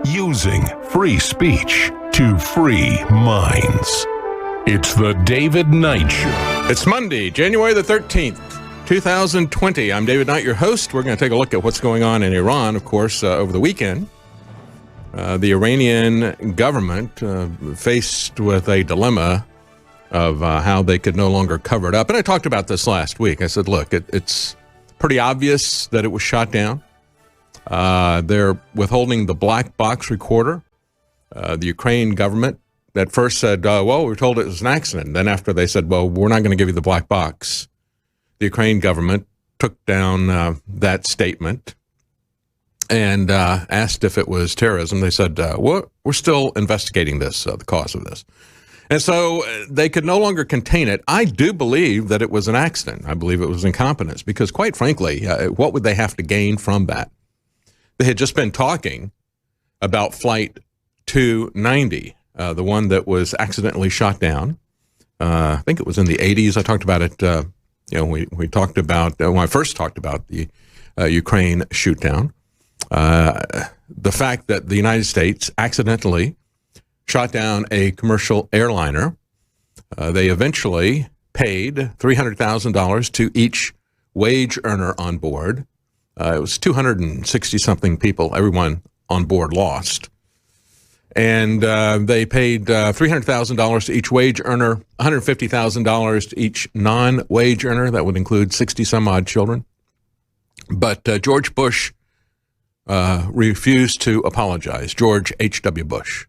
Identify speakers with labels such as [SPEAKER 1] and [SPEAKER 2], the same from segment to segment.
[SPEAKER 1] using free speech to free minds. It's the David Knight Show.
[SPEAKER 2] It's Monday, January the 13th, 2020. I'm David Knight, your host. We're going to take a look at what's going on in Iran, of course, over the weekend. The Iranian government faced with a dilemma of how they could no longer cover it up. And I talked about this last week. I said, look, it's pretty obvious that it was shot down. They're withholding the black box recorder. The Ukraine government at first said, well, we were told it was an accident. Then after they said, well, we're not going to give you the black box, the Ukraine government took down that statement and asked if it was terrorism. They said, we're still investigating this, the cause of this. And so they could no longer contain it. I do believe that it was an accident. I believe it was incompetence because, quite frankly, what would they have to gain from that? They had just been talking about Flight 290, the one that was accidentally shot down. I think it was in the 80s. I talked about it, we talked about, when I first talked about the Ukraine shoot down. The fact that the United States accidentally shot down a commercial airliner. They eventually paid $300,000 to each wage earner on board. It was 260-something people. Everyone on board lost. And they paid $300,000 to each wage earner, $150,000 to each non-wage earner. That would include 60-some-odd children. But George Bush refused to apologize. George H.W. Bush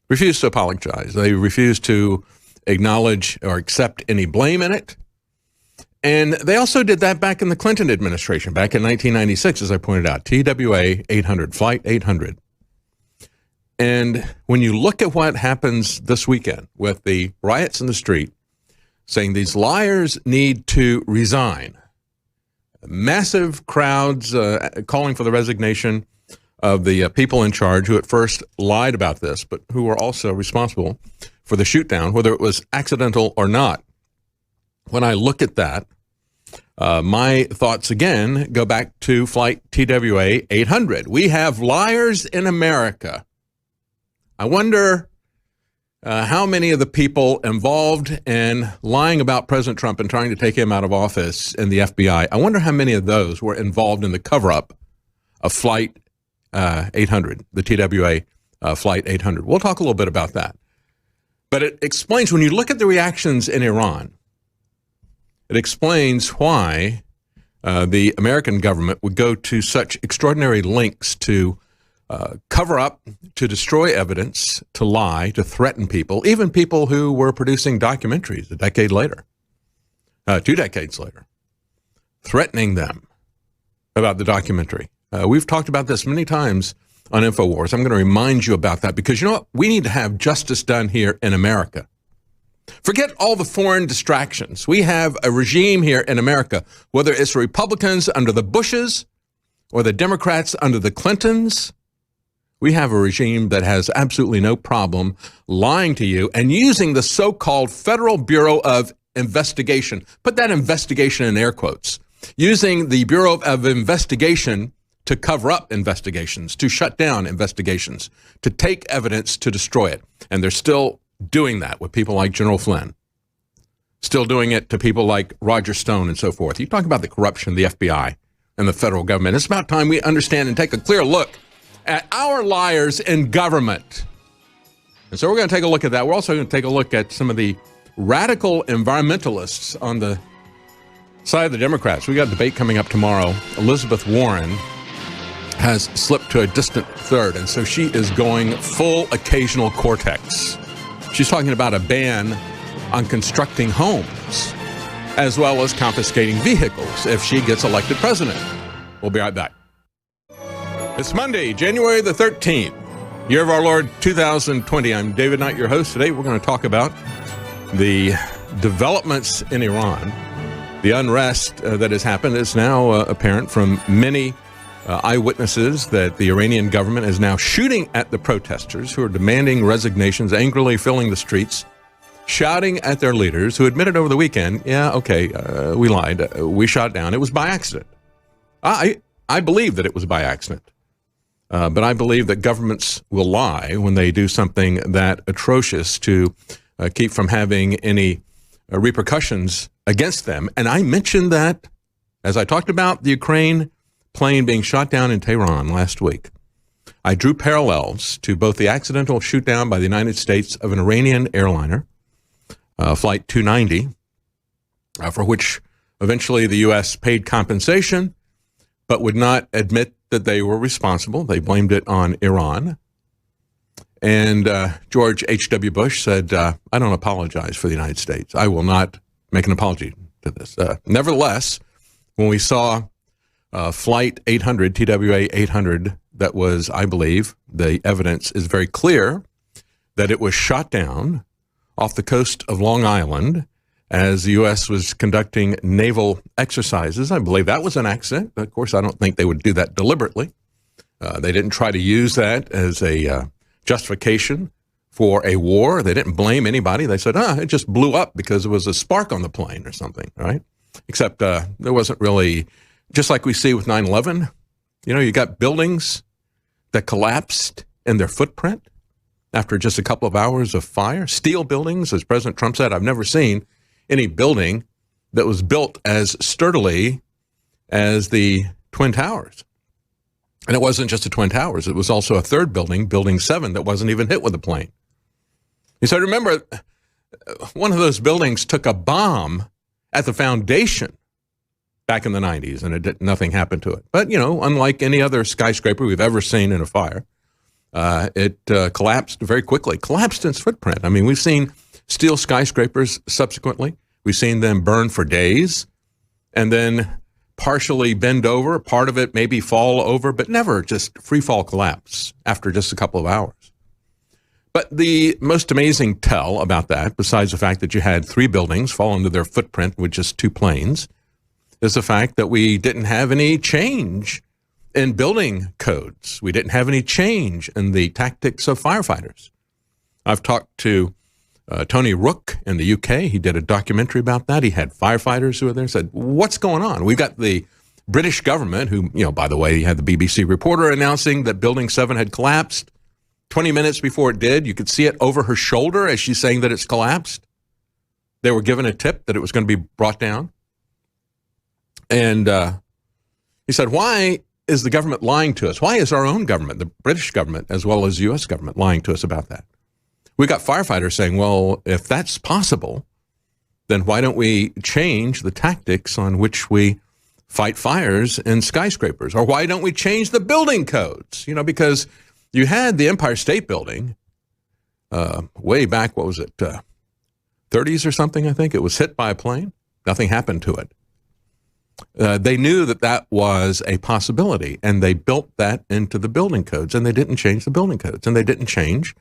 [SPEAKER 2] refused to apologize. They refused to acknowledge or accept any blame in it. And they also did that back in the Clinton administration, back in 1996, as I pointed out, TWA 800, Flight 800. And when you look at what happens this weekend with the riots in the street, saying these liars need to resign, massive crowds calling for the resignation of the people in charge who at first lied about this, but who were also responsible for the shoot down, whether it was accidental or not. When I look at that, my thoughts again go back to Flight TWA 800. We have liars in America. I wonder how many of the people involved in lying about President Trump and trying to take him out of office in the FBI, I wonder how many of those were involved in the cover-up of Flight 800, the TWA Flight 800. We'll talk a little bit about that. But it explains, when you look at the reactions in Iran, it explains why the American government would go to such extraordinary lengths to cover up, to destroy evidence, to lie, to threaten people, even people who were producing documentaries a decade later, 2 decades later, threatening them about the documentary. We've talked about this many times on InfoWars. I'm going to remind you about that because, you know what? We need to have justice done here in America. Forget all the foreign distractions. We have a regime here in America, whether it's the Republicans under the Bushes or the Democrats under the Clintons. We have a regime that has absolutely no problem lying to you and using the so-called Federal Bureau of Investigation. Put that investigation in air quotes. Using the Bureau of Investigation to cover up investigations, to shut down investigations, to take evidence to destroy it. And they're still doing that with people like General Flynn. Still doing it to people like Roger Stone and so forth. You talk about the corruption of the FBI and the federal government. It's about time we understand and take a clear look at our liars in government. And so we're going to take a look at that. We're also going to take a look at some of the radical environmentalists on the side of the Democrats. We got a debate coming up tomorrow. Elizabeth Warren has slipped to a distant third, and so she is going full occasional cortex. She's talking about a ban on constructing homes, as well as confiscating vehicles if she gets elected president. We'll be right back. It's Monday, January the 13th, year of our Lord 2020. I'm David Knight, your host. Today we're going to talk about the developments in Iran. The unrest that has happened is now apparent from many eyewitnesses that the Iranian government is now shooting at the protesters who are demanding resignations, angrily filling the streets, shouting at their leaders who admitted over the weekend, we lied, we shot down. It was by accident. I believe that it was by accident. But I believe that governments will lie when they do something that atrocious to keep from having any repercussions against them. And I mentioned that as I talked about the Ukraine plane being shot down in Tehran last week. I drew parallels to both the accidental shoot down by the United States of an Iranian airliner, Flight 290, for which eventually the U.S. paid compensation, but would not admit that they were responsible. They blamed it on Iran. And George H.W. Bush said, I don't apologize for the United States. I will not make an apology to this. Nevertheless, when we saw Flight 800, TWA 800, that was, I believe, the evidence is very clear that it was shot down off the coast of Long Island as the U.S. was conducting naval exercises. I believe that was an accident. Of course, I don't think they would do that deliberately. They didn't try to use that as a justification for a war. They didn't blame anybody. They said, it just blew up because there was a spark on the plane or something, right? Except there wasn't really, just like we see with 9/11, you got buildings that collapsed in their footprint after just a couple of hours of fire. Steel buildings, as President Trump said, I've never seen any building that was built as sturdily as the Twin Towers. And it wasn't just the Twin Towers. It was also a third building, Building 7, that wasn't even hit with a plane. He said, remember, one of those buildings took a bomb at the foundation back in the 90s, and nothing happened to it. But, unlike any other skyscraper we've ever seen in a fire, it collapsed very quickly, collapsed in its footprint. I mean, we've seen steel skyscrapers subsequently. We've seen them burn for days and then partially bend over, part of it maybe fall over, but never just free fall collapse after just a couple of hours. But the most amazing tell about that, besides the fact that you had 3 buildings fall into their footprint with just 2 planes, is the fact that we didn't have any change in building codes. We didn't have any change in the tactics of firefighters. I've talked to Tony Rook in the UK. He did a documentary about that. He had firefighters who were there and said, what's going on? We've got the British government who, by the way, you had the BBC reporter announcing that Building 7 had collapsed. 20 minutes before it did, you could see it over her shoulder as she's saying that it's collapsed. They were given a tip that it was going to be brought down. And he said, why is the government lying to us? Why is our own government, the British government, as well as the U.S. government, lying to us about that? We got firefighters saying, well, if that's possible, then why don't we change the tactics on which we fight fires in skyscrapers? Or why don't we change the building codes? Because you had the Empire State Building way back, what was it, 30s or something, I think. It was hit by a plane. Nothing happened to it. They knew that was a possibility, and they built that into the building codes, and they didn't change the building codes, and they didn't change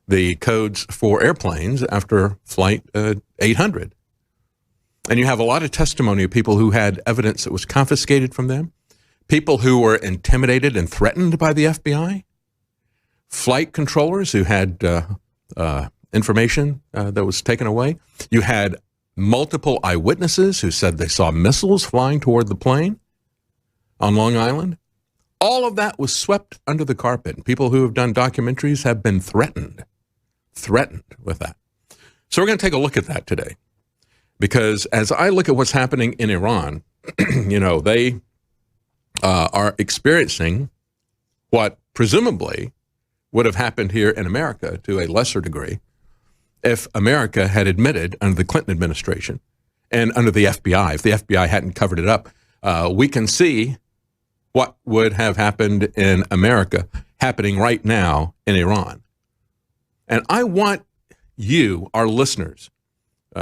[SPEAKER 2] the codes for airplanes after Flight 800. And you have a lot of testimony of people who had evidence that was confiscated from them, people who were intimidated and threatened by the FBI, flight controllers who had information that was taken away. You had multiple eyewitnesses who said they saw missiles flying toward the plane on Long Island. All of that was swept under the carpet. People who have done documentaries have been threatened with that. So we're going to take a look at that today. Because as I look at what's happening in Iran, they are experiencing what presumably would have happened here in America to a lesser degree if America had admitted under the Clinton administration and under the FBI, if the FBI hadn't covered it up. We can see what would have happened in America happening right now in Iran. And I want you, our listeners,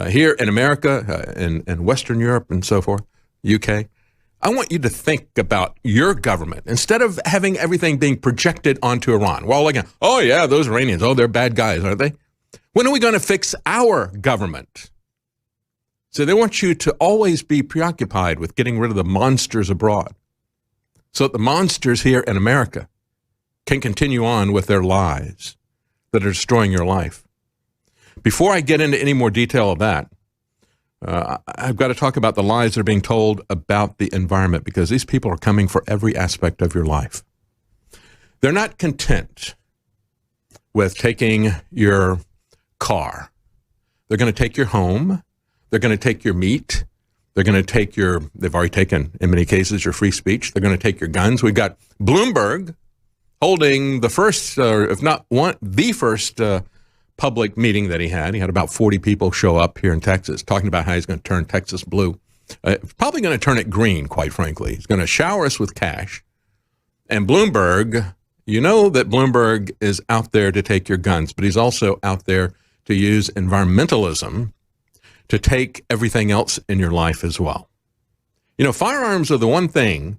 [SPEAKER 2] here in America, in Western Europe and so forth, UK, I want you to think about your government instead of having everything being projected onto Iran. Well, again, oh yeah, those Iranians, they're bad guys, aren't they? When are we going to fix our government? So they want you to always be preoccupied with getting rid of the monsters abroad so that the monsters here in America can continue on with their lies that are destroying your life. Before I get into any more detail of that, I've got to talk about the lies that are being told about the environment, because these people are coming for every aspect of your life. They're not content with taking your car. They're going to take your home. They're going to take your meat. They're going to take they've already taken, in many cases, your free speech. They're going to take your guns. We've got Bloomberg holding the first, if not one, the first public meeting that he had. He had about 40 people show up here in Texas, talking about how he's going to turn Texas blue. Probably going to turn it green, quite frankly. He's going to shower us with cash. And Bloomberg, you know that Bloomberg is out there to take your guns, but he's also out there to use environmentalism to take everything else in your life as well. You know, firearms are the one thing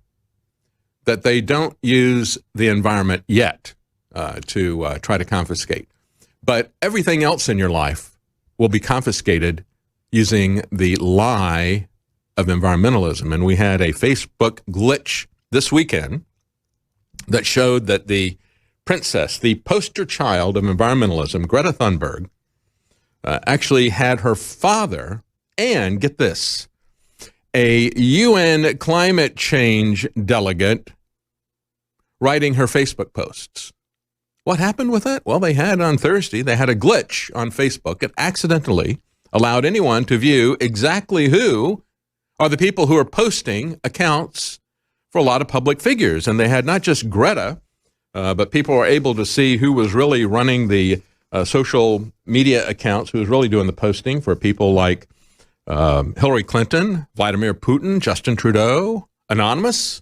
[SPEAKER 2] that they don't use the environment yet to try to confiscate. But everything else in your life will be confiscated using the lie of environmentalism. And we had a Facebook glitch this weekend that showed that the princess, the poster child of environmentalism, Greta Thunberg, actually had her father, and get this, a UN climate change delegate writing her Facebook posts. What happened with that? Well, they had on Thursday, they had a glitch on Facebook. It accidentally allowed anyone to view exactly who are the people who are posting accounts for a lot of public figures. And they had not just Greta, but people were able to see who was really running the social media accounts, who was really doing the posting for people like Hillary Clinton, Vladimir Putin, Justin Trudeau, Anonymous,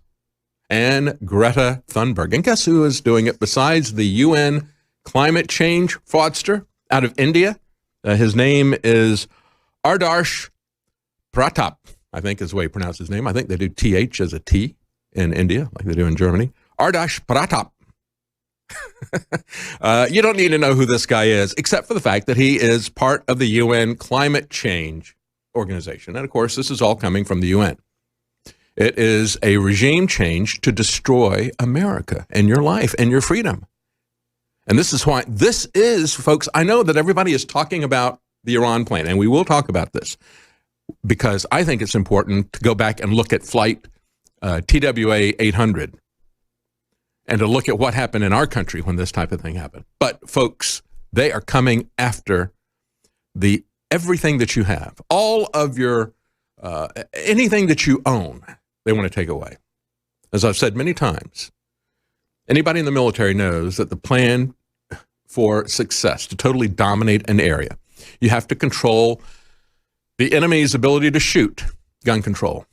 [SPEAKER 2] and Greta Thunberg. And guess who is doing it besides the UN climate change fraudster out of India? His name is Ardarsh Pratap, I think is the way he pronounced his name. I think they do TH as a T in India, like they do in Germany. Ardarsh Pratap. You don't need to know who this guy is, except for the fact that he is part of the UN climate change organization. And of course, this is all coming from the UN. It is a regime change to destroy America and your life and your freedom. And this is why this is, folks, I know that everybody is talking about the Iran plan, and we will talk about this, because I think it's important to go back and look at flight TWA 800 and to look at what happened in our country when this type of thing happened. But folks, they are coming after everything that you have, all of your, anything that you own, they want to take away. As I've said many times, anybody in the military knows that the plan for success, to totally dominate an area, you have to control the enemy's ability to shoot, gun control.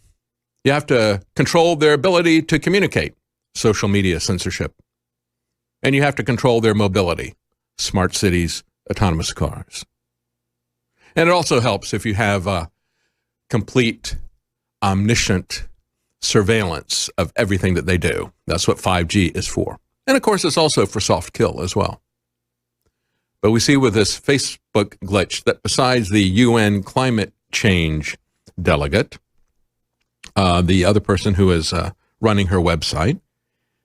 [SPEAKER 2] You have to control their ability to communicate, social media censorship. And you have to control their mobility, smart cities, autonomous cars. And it also helps if you have a complete, omniscient surveillance of everything that they do. That's what 5G is for. And of course, it's also for soft kill as well. But we see with this Facebook glitch that besides the UN climate change delegate, the other person who is running her website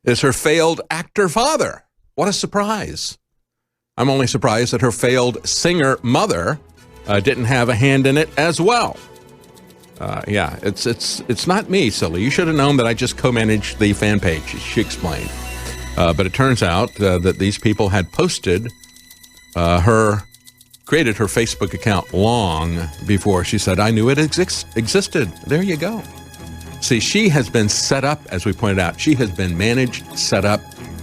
[SPEAKER 2] is her failed actor father. What a surprise. I'm only surprised that her failed singer mother didn't have a hand in it as well. Yeah, it's not me, silly. You should have known that I just co-managed the fan page, she explained. But it turns out that these people had posted created her Facebook account long before she said, I knew it existed. There you go. See, she has been set up, as we pointed out, she has been managed, set up,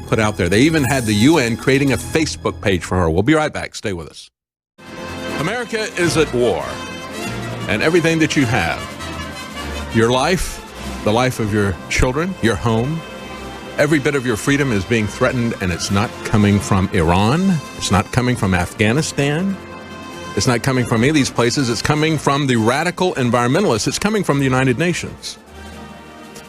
[SPEAKER 2] put out there. They even had the UN creating a Facebook page for her. We'll be right back. Stay with us. America is at war, and everything that you have, your life, the life of your children, your home, every bit of your freedom is being threatened, and it's not coming from Iran. It's not coming from Afghanistan. It's not coming from any of these places. It's coming from the radical environmentalists. It's coming from the United Nations.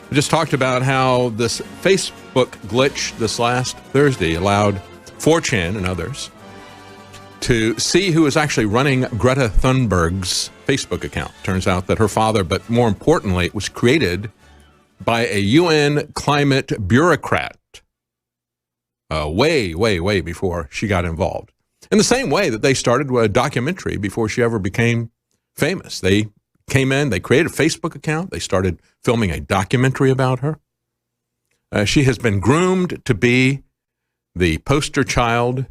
[SPEAKER 2] We just talked about how this Facebook glitch this last Thursday allowed 4chan and others to see who is actually running Greta Thunberg's Facebook account. Turns out that her father, but more importantly, it was created by a UN climate bureaucrat way before she got involved. In the same way that they started a documentary before she ever became famous. They came in, they created a Facebook account, they started filming a documentary about her. She has been groomed to be the poster child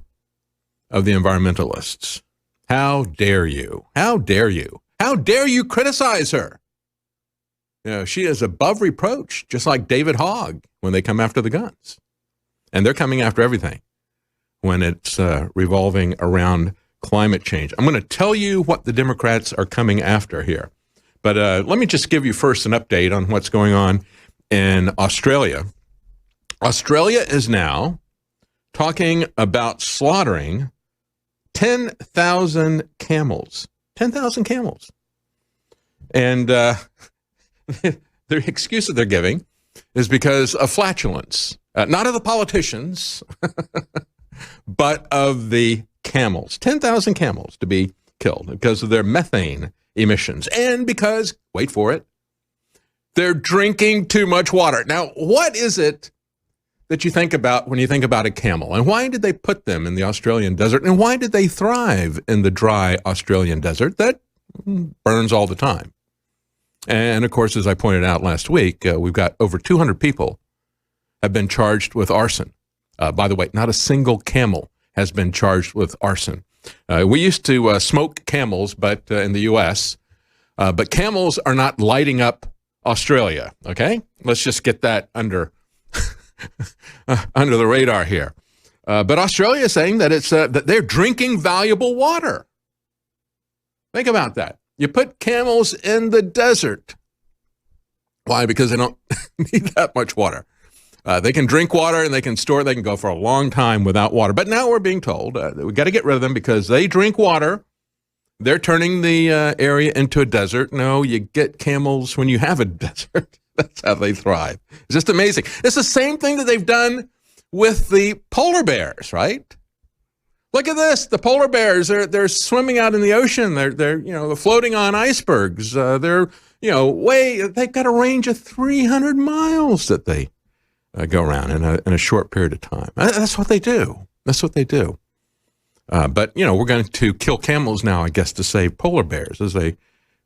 [SPEAKER 2] of the environmentalists. How dare you? How dare you? How dare you criticize her? You know, she is above reproach, just like David Hogg when they come after the guns. And they're coming after everything when it's revolving around climate change. I'm going to tell you what the Democrats are coming after here. But let me just give you first an update on what's going on in Australia. Australia is now talking about slaughtering 10,000 camels. 10,000 camels. And the excuse that they're giving is because of flatulence. Not of the politicians, but of the camels. 10,000 camels to be killed because of their methane emissions. And because, wait for it, they're drinking too much water. Now, what is it that you think about when you think about a camel? And why did they put them in the Australian desert? And why did they thrive in the dry Australian desert that burns all the time? And of course, as I pointed out last week, we've got over 200 people have been charged with arson. By the way, not a single camel has been charged with arson. We used to smoke camels, but in the U.S., but camels are not lighting up Australia, okay? Let's just get that under under the radar here. But Australia is saying that it's that they're drinking valuable water. Think about that. You put camels in the desert. Why? Because they don't need that much water. They can drink water and they can store it. They can go for a long time without water. But now we're being told that we got to get rid of them because they drink water. They're turning the area into a desert. No, you get camels when you have a desert. That's how they thrive. It's just amazing. It's the same thing that they've done with the polar bears, right? Look at this. The polar bears, they're swimming out in the ocean. They're floating on icebergs. They've got a range of 300 miles that they go around in a short period of time. That's what they do. That's what they do. But we're going to kill camels now, I guess, to save polar bears, as they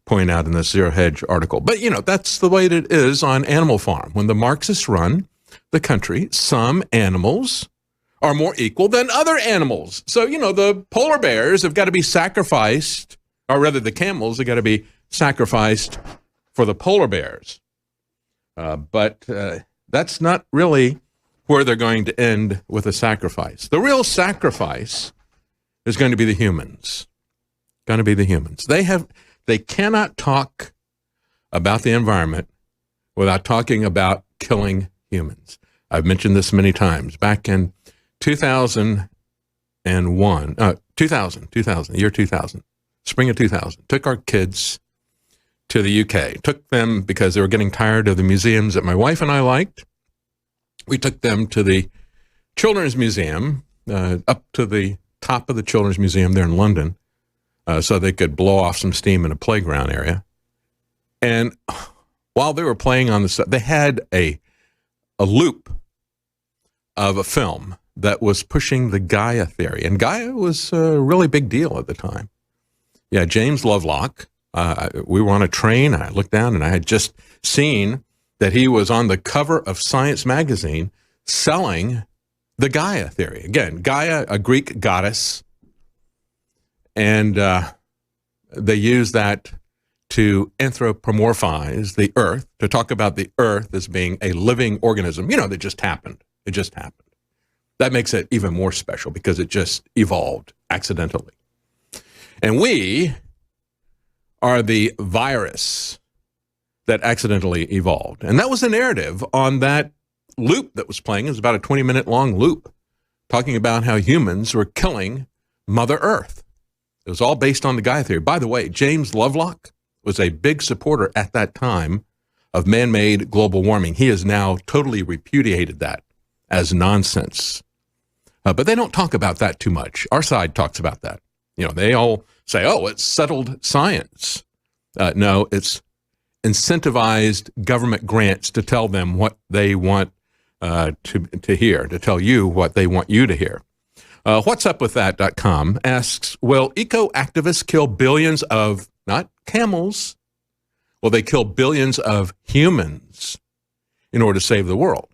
[SPEAKER 2] point out in the Zero Hedge article. But, that's the way that it is on Animal Farm. When the Marxists run the country, some animals are more equal than other animals. So, the polar bears have got to be sacrificed, or rather the camels have got to be sacrificed for the polar bears. But that's not really where they're going to end with a sacrifice. The real sacrifice is going to be the humans. Going to be the humans. They cannot talk about the environment without talking about killing humans. I've mentioned this many times. Back in 2000, year 2000, spring of 2000, took our kids to the UK. Took them because they were getting tired of the museums that my wife and I liked. We took them to the Children's Museum, up to the top of the Children's Museum there in London, so they could blow off some steam in a playground area. And while they were playing on they had a loop of a film that was pushing the Gaia theory. And Gaia was a really big deal at the time. Yeah, James Lovlock, we were on a train, and I looked down, and I had just seen that he was on the cover of Science magazine selling the Gaia theory. Again, Gaia, a Greek goddess, and they use that to anthropomorphize the earth, to talk about the earth as being a living organism, that just happened. It just happened. That makes it even more special because it just evolved accidentally. And we are the virus that accidentally evolved. And that was the narrative on that loop that was playing. It was about a 20-minute long loop talking about how humans were killing Mother Earth. It was all based on the Gaia theory. By the way, James Lovlock was a big supporter at that time of man-made global warming. He has now totally repudiated that as nonsense. But they don't talk about that too much. Our side talks about that. They all say, oh, it's settled science. No, it's incentivized government grants to tell them what they want to hear, to tell you what they want you to hear. What's up with that.com asks, will eco-activists kill billions of, not camels, will they kill billions of humans in order to save the world?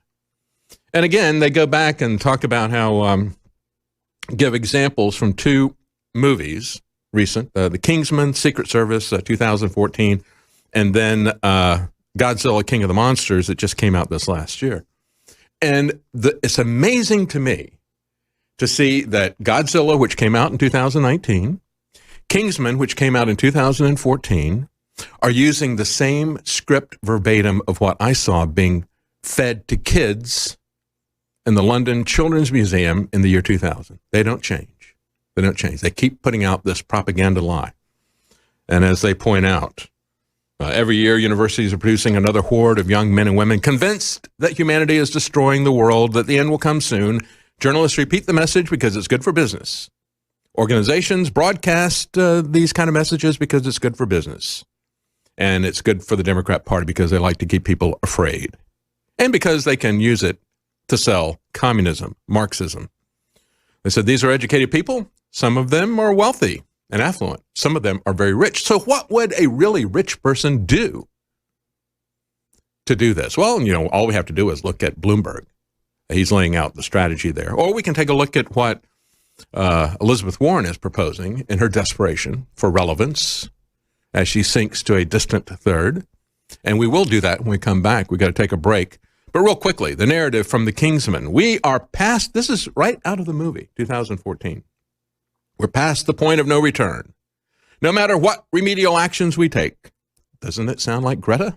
[SPEAKER 2] And again, they go back and talk about how, give examples from two movies, recent, The Kingsman, Secret Service, 2014, and then Godzilla, King of the Monsters, that just came out this last year. And it's amazing to me to see that Godzilla, which came out in 2019, Kingsman, which came out in 2014, are using the same script verbatim of what I saw being fed to kids in the London Children's Museum in the year 2000. They don't change. They don't change. They keep putting out this propaganda lie. And as they point out, every year universities are producing another horde of young men and women convinced that humanity is destroying the world, that the end will come soon. Journalists repeat the message because it's good for business. Organizations broadcast these kind of messages because it's good for business. And it's good for the Democrat Party because they like to keep people afraid. And because they can use it to sell communism, Marxism. They said these are educated people. Some of them are wealthy and affluent. Some of them are very rich. So what would a really rich person do to do this? Well, you know, all we have to do is look at Bloomberg. He's laying out the strategy there. Or we can take a look at what Elizabeth Warren is proposing in her desperation for relevance as she sinks to a distant third. And we will do that when we come back. We've got to take a break. But real quickly, the narrative from the Kingsman. We are past, this is right out of the movie, 2014. We're past the point of no return. No matter what remedial actions we take. Doesn't it sound like Greta?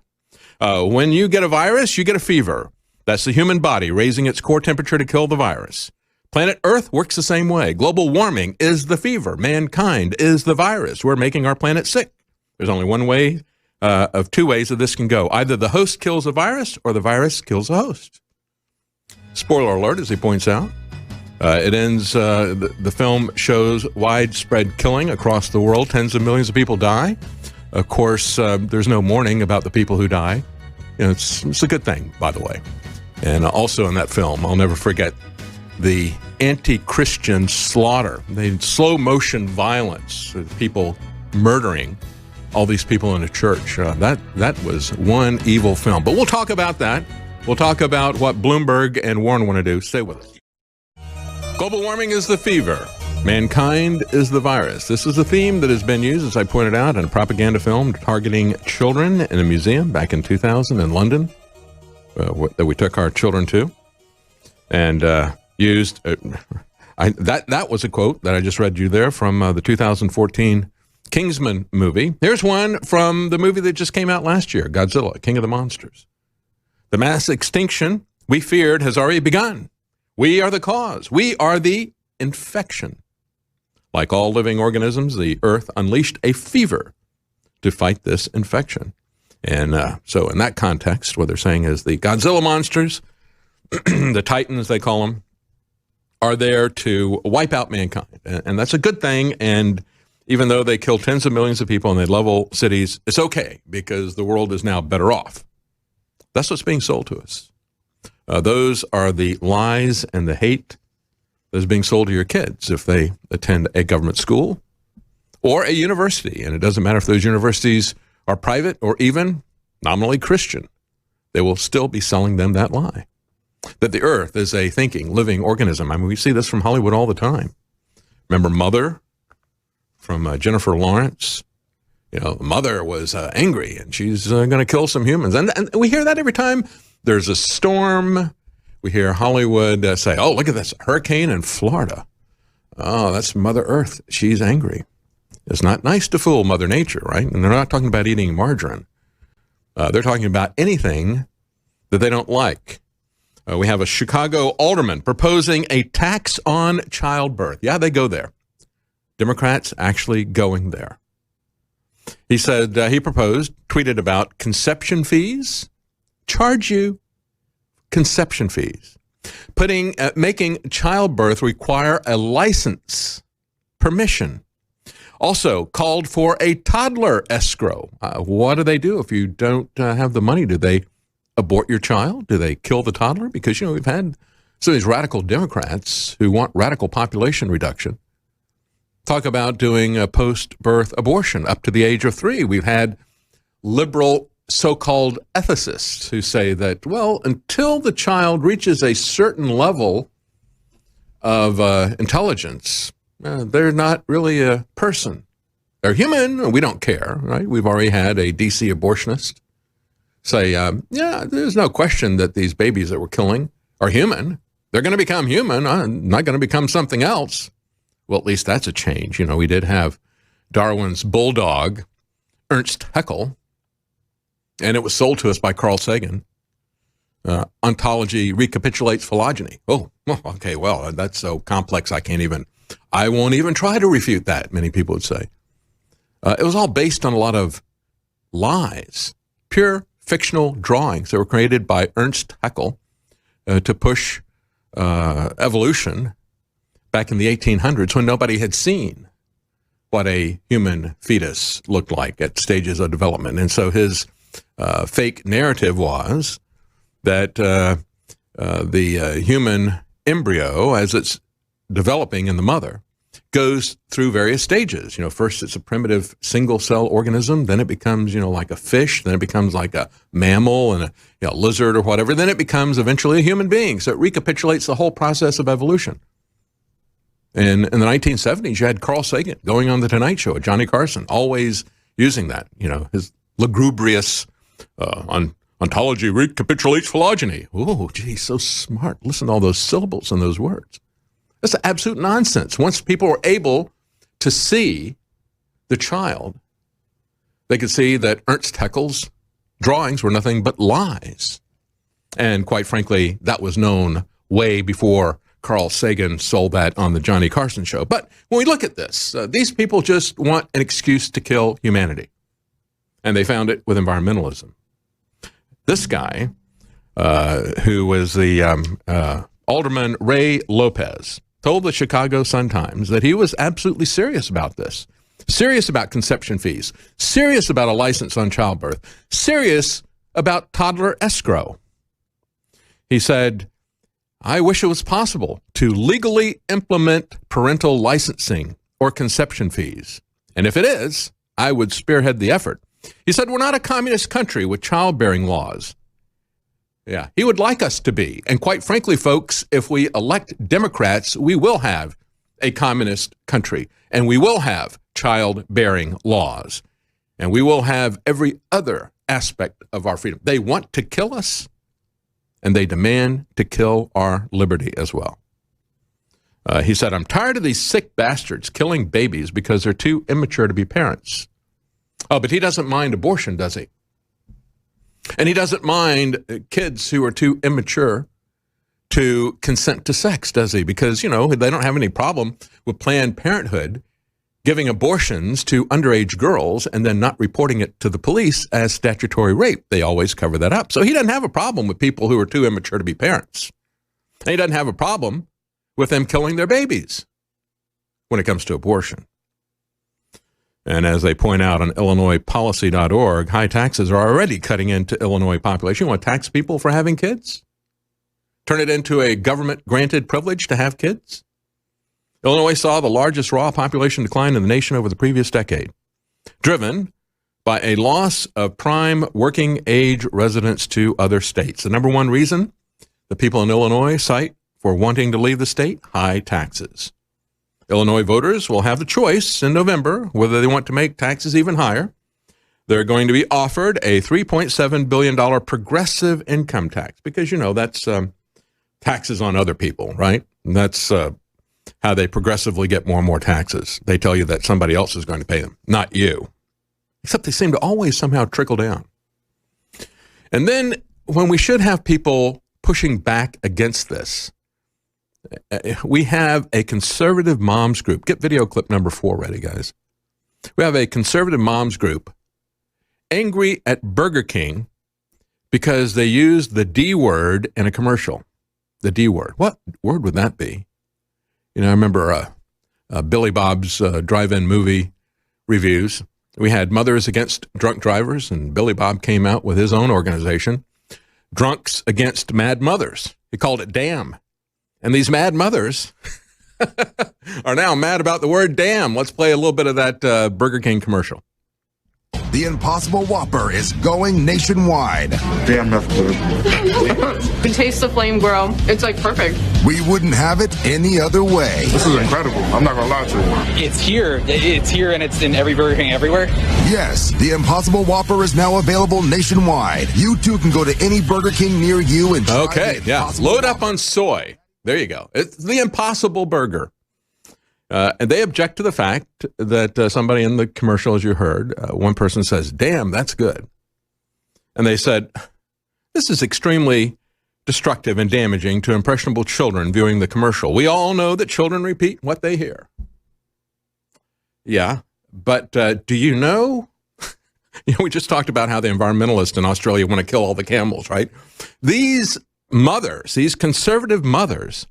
[SPEAKER 2] When you get a virus, you get a fever. That's the human body raising its core temperature to kill the virus. Planet Earth works the same way. Global warming is the fever. Mankind is the virus. We're making our planet sick. There's only one way of two ways that this can go. Either the host kills the virus or the virus kills the host. Spoiler alert, as he points out. It ends, the film shows widespread killing across the world. Tens of millions of people die. Of course, there's no mourning about the people who die. You know, it's a good thing, by the way. And also in that film, I'll never forget the anti-Christian slaughter, the slow motion violence, people murdering all these people in a church. That was one evil film. But we'll talk about that. We'll talk about what Bloomberg and Warren want to do. Stay with us. Global warming is the fever. Mankind is the virus. This is a theme that has been used, as I pointed out, in a propaganda film targeting children in a museum back in 2000 in London that we took our children to. And used, that was a quote that I just read you there from the 2014 Kingsman movie. Here's one from the movie that just came out last year, Godzilla, King of the Monsters. The mass extinction we feared has already begun. We are the cause. We are the infection. Like all living organisms, the Earth unleashed a fever to fight this infection. And so in that context, what they're saying is the Godzilla monsters, the Titans, they call them, are there to wipe out mankind. And that's a good thing. And even though they kill tens of millions of people and they level cities, it's okay because the world is now better off. That's what's being sold to us. Those are the lies and the hate that is being sold to your kids if they attend a government school or a university. And it doesn't matter if those universities are private or even nominally Christian. They will still be selling them that lie. That the earth is a thinking, living organism. I mean, we see this from Hollywood all the time. Remember Mother from Jennifer Lawrence? You know, Mother was angry and she's going to kill some humans. And we hear that every time there's a storm. We hear Hollywood say, oh, look at this hurricane in Florida. Oh, that's Mother Earth. She's angry. It's not nice to fool Mother Nature, right? And they're not talking about eating margarine. They're talking about anything that they don't like. We have a Chicago alderman proposing a tax on childbirth. Yeah, they go there. Democrats actually going there. He said, he proposed, tweeted about conception fees. Charge you conception fees. Making childbirth require a license, permission. Also called for a toddler escrow. What do they do if you don't have the money? Do they abort your child? Do they kill the toddler? Because, you know, we've had some of these radical Democrats who want radical population reduction talk about doing a post-birth abortion up to the age of 3. We've had liberal so-called ethicists who say that, well, until the child reaches a certain level of intelligence, they're not really a person. They're human, and we don't care, right? We've already had a DC abortionist say, yeah, there's no question that these babies that we're killing are human. They're going to become human, not going to become something else. Well, at least that's a change. You know, we did have Darwin's bulldog, Ernst Haeckel, and it was sold to us by Carl Sagan. Ontology recapitulates phylogeny. Oh, okay, well, that's so complex I won't even try to refute that, many people would say. It was all based on a lot of lies, pure fictional drawings that were created by Ernst Haeckel to push evolution back in the 1800s when nobody had seen what a human fetus looked like at stages of development. And so his fake narrative was that the human embryo, as it's developing in the mother, goes through various stages. You know, first it's a primitive single cell organism, then it becomes, like a fish, then it becomes like a mammal and a lizard or whatever, then it becomes eventually a human being. So it recapitulates the whole process of evolution. And in the 1970s, you had Carl Sagan going on the Tonight Show with Johnny Carson, always using that, his lugubrious ontology recapitulates phylogeny. Oh, geez, so smart. Listen to all those syllables and those words. That's absolute nonsense. Once people were able to see the child, they could see that Ernst Haeckel's drawings were nothing but lies. And quite frankly, that was known way before Carl Sagan sold that on the Johnny Carson show. But when we look at this, these people just want an excuse to kill humanity. And they found it with environmentalism. This guy, who was the Alderman Ray Lopez, told the Chicago Sun-Times that he was absolutely serious about this, serious about conception fees, serious about a license on childbirth, serious about toddler escrow. He said, I wish it was possible to legally implement parental licensing or conception fees. And if it is, I would spearhead the effort. He said, we're not a communist country with childbearing laws. Yeah, he would like us to be. And quite frankly, folks, if we elect Democrats, we will have a communist country, and we will have childbearing laws, and we will have every other aspect of our freedom. They want to kill us, and they demand to kill our liberty as well. He said, I'm tired of these sick bastards killing babies because they're too immature to be parents. Oh, but he doesn't mind abortion, does he? And he doesn't mind kids who are too immature to consent to sex, does he? Because, they don't have any problem with Planned Parenthood giving abortions to underage girls and then not reporting it to the police as statutory rape. They always cover that up. So he doesn't have a problem with people who are too immature to be parents. And he doesn't have a problem with them killing their babies when it comes to abortion. And as they point out on IllinoisPolicy.org, high taxes are already cutting into Illinois population. You want to tax people for having kids? Turn it into a government-granted privilege to have kids? Illinois saw the largest raw population decline in the nation over the previous decade, driven by a loss of prime working-age residents to other states. The number one reason the people in Illinois cite for wanting to leave the state? High taxes. Illinois voters will have the choice in November whether they want to make taxes even higher. They're going to be offered a $3.7 billion progressive income tax because, that's taxes on other people, right? And that's how they progressively get more and more taxes. They tell you that somebody else is going to pay them, not you. Except they seem to always somehow trickle down. And then when we should have people pushing back against this, we have a conservative moms group. Get video clip number 4 ready, guys. We have a conservative moms group angry at Burger King because they used the D word in a commercial. The D word. What word would that be? I remember Billy Bob's drive-in movie reviews. We had Mothers Against Drunk Drivers, and Billy Bob came out with his own organization, Drunks Against Mad Mothers. He called it DAM. And these mad mothers are now mad about the word damn. Let's play a little bit of that Burger King commercial.
[SPEAKER 3] The Impossible Whopper is going nationwide.
[SPEAKER 4] Damn, that's good.
[SPEAKER 5] The taste the flame grow. It's like perfect.
[SPEAKER 3] We wouldn't have it any other way.
[SPEAKER 4] This is incredible. I'm not gonna lie to you.
[SPEAKER 6] It's here, and it's in every Burger King everywhere.
[SPEAKER 3] Yes, the Impossible Whopper is now available nationwide. You too can go to any Burger King near you and try
[SPEAKER 2] Okay,
[SPEAKER 3] the
[SPEAKER 2] yeah.
[SPEAKER 3] Impossible
[SPEAKER 2] Load up
[SPEAKER 3] Whopper.
[SPEAKER 2] on soy. There you go. It's the Impossible Burger. And they object to the fact that somebody in the commercial, as you heard, one person says, damn, that's good. And they said, this is extremely destructive and damaging to impressionable children viewing the commercial. We all know that children repeat what they hear. Yeah, but do you know? We just talked about how the environmentalists in Australia want to kill all the camels, right? These mothers, these conservative mothers,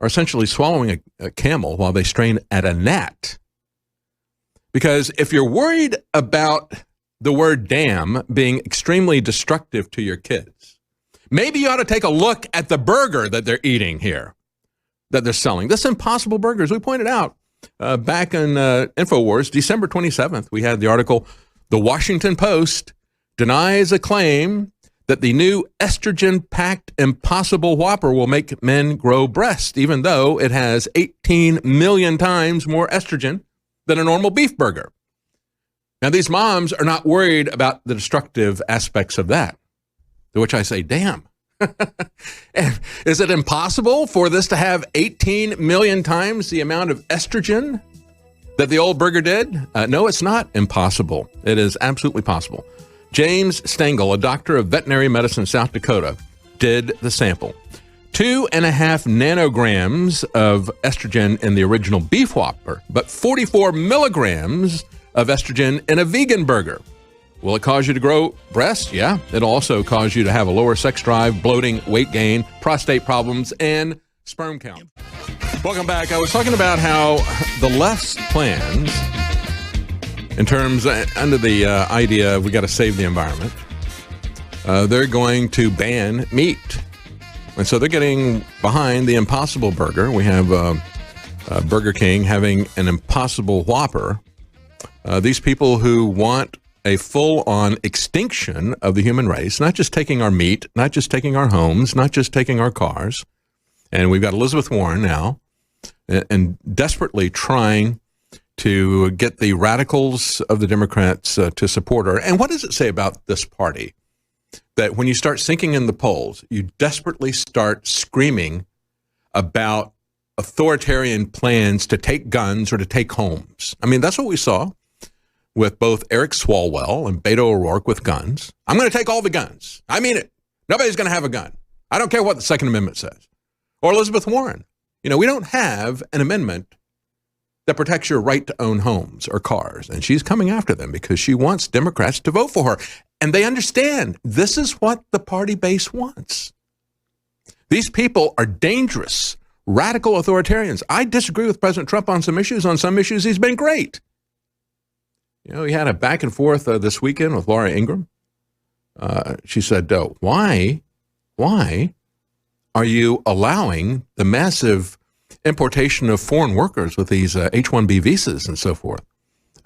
[SPEAKER 2] are essentially swallowing a camel while they strain at a gnat. Because if you're worried about the word damn being extremely destructive to your kids, maybe you ought to take a look at the burger that they're eating here, that they're selling. This Impossible Burger, as we pointed out back in InfoWars, December 27th, we had the article, The Washington Post denies a claim that the new estrogen-packed Impossible Whopper will make men grow breasts, even though it has 18 million times more estrogen than a normal beef burger. Now, these moms are not worried about the destructive aspects of that, to which I say, damn. And is it impossible for this to have 18 million times the amount of estrogen that the old burger did? No, it's not impossible. It is absolutely possible. James Stengel, a doctor of veterinary medicine in South Dakota, did the sample. 2.5 nanograms of estrogen in the original beef Whopper, but 44 milligrams of estrogen in a vegan burger. Will it cause you to grow breasts? Yeah. It'll also cause you to have a lower sex drive, bloating, weight gain, prostate problems, and sperm count. Welcome back. I was talking about how the left's plans, in terms, under the idea we got to save the environment, they're going to ban meat. And so they're getting behind the Impossible Burger. We have Burger King having an Impossible Whopper. These people who want a full-on extinction of the human race, not just taking our meat, not just taking our homes, not just taking our cars. And we've got Elizabeth Warren now, and desperately trying to get the radicals of the Democrats to support her. And what does it say about this party? That when you start sinking in the polls, you desperately start screaming about authoritarian plans to take guns or to take homes. I mean, that's what we saw with both Eric Swalwell and Beto O'Rourke with guns. I'm going to take all the guns. I mean it. Nobody's going to have a gun. I don't care what the Second Amendment says. Or Elizabeth Warren. You know, we don't have an amendment that protects your right to own homes or cars. And she's coming after them because she wants Democrats to vote for her. And they understand this is what the party base wants. These people are dangerous, radical authoritarians. I disagree with President Trump on some issues. On some issues, he's been great. You know, he had a back and forth this weekend with Laura Ingraham. She said, why are you allowing the massive importation of foreign workers with these H-1B visas and so forth?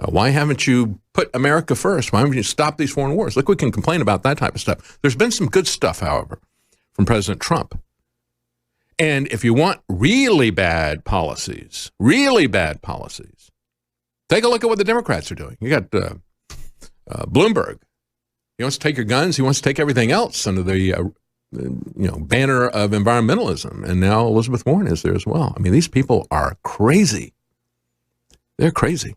[SPEAKER 2] Why haven't you put America first? Why haven't you stopped these foreign wars? Look, we can complain about that type of stuff. There's been some good stuff, however, from President Trump. And if you want really bad policies, take a look at what the Democrats are doing. You got Bloomberg. He wants to take your guns. He wants to take everything else under the banner of environmentalism. And now Elizabeth Warren is there as well. I mean, these people are crazy. They're crazy.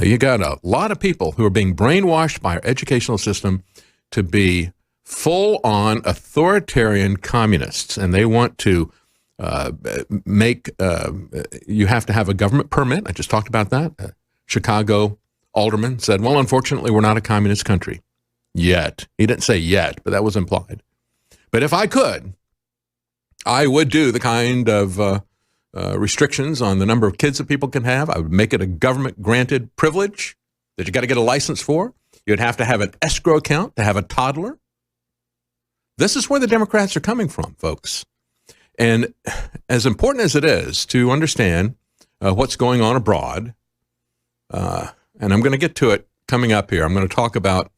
[SPEAKER 2] You got a lot of people who are being brainwashed by our educational system to be full-on authoritarian communists, and they want to make you have to have a government permit. I just talked about that. Chicago alderman said, well, unfortunately, we're not a communist country yet. He didn't say yet, but that was implied. But if I could, I would do the kind of restrictions on the number of kids that people can have. I would make it a government-granted privilege that you got to get a license for. You'd have to have an escrow account to have a toddler. This is where the Democrats are coming from, folks. And as important as it is to understand what's going on abroad, and I'm going to get to it coming up here, I'm going to talk about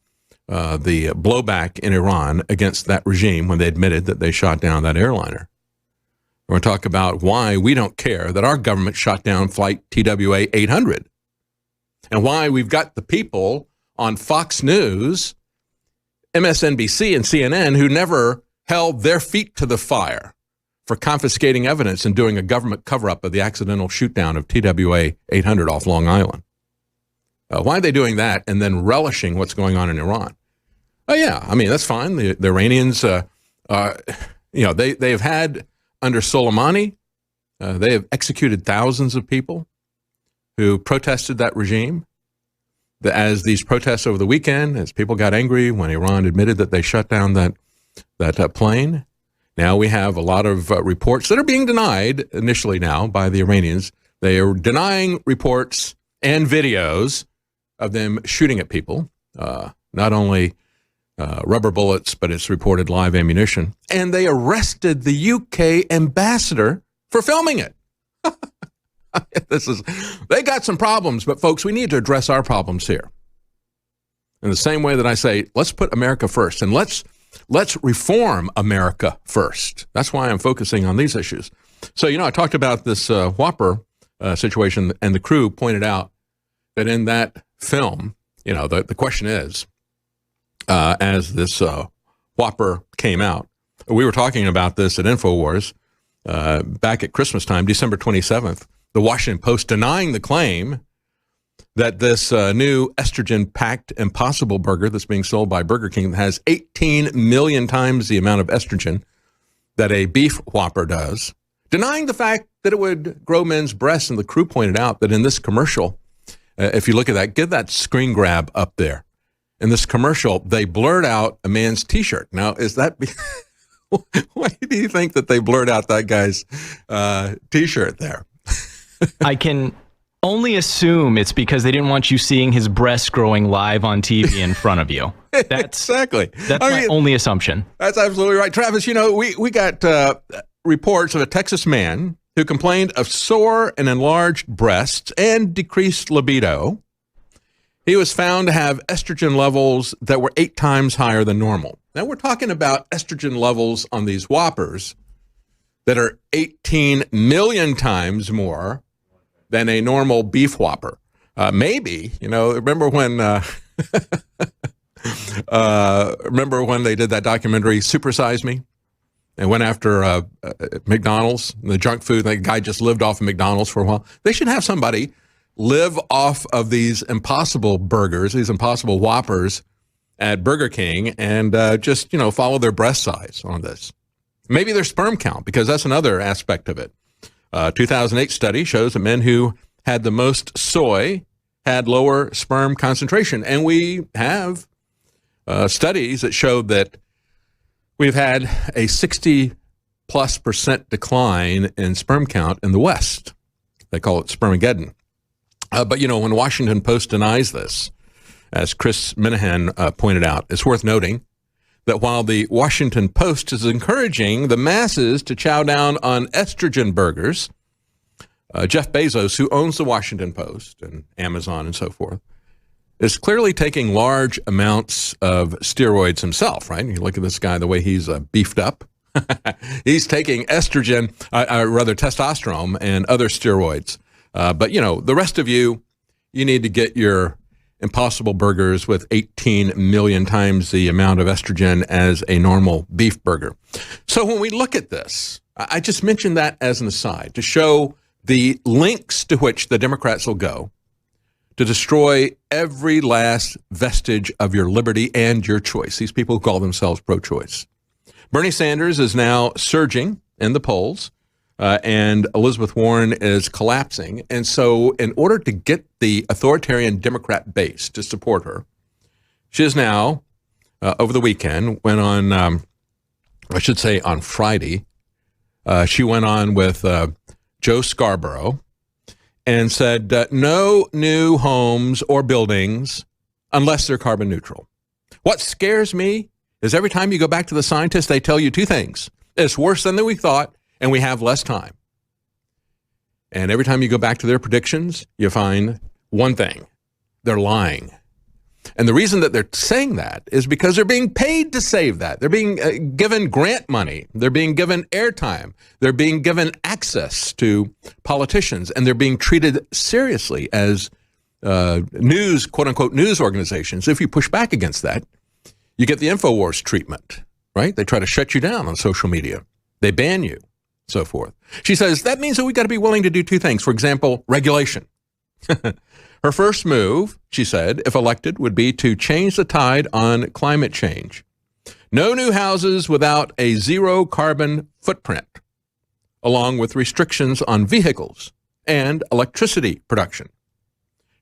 [SPEAKER 2] the blowback in Iran against that regime when they admitted that they shot down that airliner. We're going to talk about why we don't care that our government shot down Flight TWA 800 and why we've got the people on Fox News, MSNBC, and CNN who never held their feet to the fire for confiscating evidence and doing a government cover-up of the accidental shoot-down of TWA 800 off Long Island. Why are they doing that and then relishing what's going on in Iran? Oh, yeah, I mean, that's fine. The Iranians, they've had, under Soleimani, they have executed thousands of people who protested that regime. As these protests over the weekend, as people got angry when Iran admitted that they shut down that plane, now we have a lot of reports that are being denied initially now by the Iranians. They are denying reports and videos of them shooting at people, not only rubber bullets, but it's reported live ammunition. And they arrested the UK ambassador for filming it. They got some problems, but folks, we need to address our problems here. In the same way that I say, let's put America first and let's reform America first. That's why I'm focusing on these issues. So, I talked about this whopper situation, and the crew pointed out that in that film, the question is, as this whopper came out, we were talking about this at InfoWars back at Christmas time, December 27th, the Washington Post denying the claim that this new estrogen-packed Impossible Burger that's being sold by Burger King has 18 million times the amount of estrogen that a beef Whopper does, denying the fact that it would grow men's breasts. And the crew pointed out that in this commercial, if you look at that, give that screen grab up there. In this commercial, they blurred out a man's T-shirt. Now, is that... why do you think that they blurred out that guy's T-shirt there?
[SPEAKER 7] I can only assume it's because they didn't want you seeing his breasts growing live on TV in front of you.
[SPEAKER 2] Exactly.
[SPEAKER 7] That's my only assumption.
[SPEAKER 2] That's absolutely right. Travis, we got reports of a Texas man who complained of sore and enlarged breasts and decreased libido. He was found to have estrogen levels that were 8 times higher than normal. Now, we're talking about estrogen levels on these Whoppers that are 18 million times more than a normal beef Whopper. Maybe, remember when they did that documentary, Super Size Me, and went after McDonald's, the junk food. The guy just lived off of McDonald's for a while. They should have somebody live off of these Impossible Burgers, these Impossible Whoppers at Burger King, and just, follow their breast size on this. Maybe their sperm count, because that's another aspect of it. 2008 study shows that men who had the most soy had lower sperm concentration. And we have studies that show that we've had a 60+% decline in sperm count in the West. They call it spermageddon. But, when Washington Post denies this, as Chris Minahan pointed out, it's worth noting that while the Washington Post is encouraging the masses to chow down on estrogen burgers, Jeff Bezos, who owns the Washington Post and Amazon and so forth, is clearly taking large amounts of steroids himself, right? You look at this guy, the way he's beefed up. He's taking estrogen, rather testosterone and other steroids. But, the rest of you need to get your Impossible Burgers with 18 million times the amount of estrogen as a normal beef burger. So when we look at this, I just mentioned that as an aside to show the lengths to which the Democrats will go to destroy every last vestige of your liberty and your choice. These people who call themselves pro-choice. Bernie Sanders is now surging in the polls. And Elizabeth Warren is collapsing. And so in order to get the authoritarian Democrat base to support her, she is now, over the weekend, went on, on Friday, she went on with Joe Scarborough and said, no new homes or buildings unless they're carbon neutral. What scares me is every time you go back to the scientists, they tell you 2 things. It's worse than we thought, and we have less time. And every time you go back to their predictions, you find one thing. They're lying. And the reason that they're saying that is because they're being paid to save that. They're being given grant money. They're being given airtime. They're being given access to politicians, and they're being treated seriously as news, quote unquote, news organizations. If you push back against that, you get the InfoWars treatment, right? They try to shut you down on social media. They ban you, so forth. She says that means that we got to be willing to do two things. For example, regulation. Her first move, she said, if elected, would be to change the tide on climate change. No new houses without a zero carbon footprint, along with restrictions on vehicles and electricity production.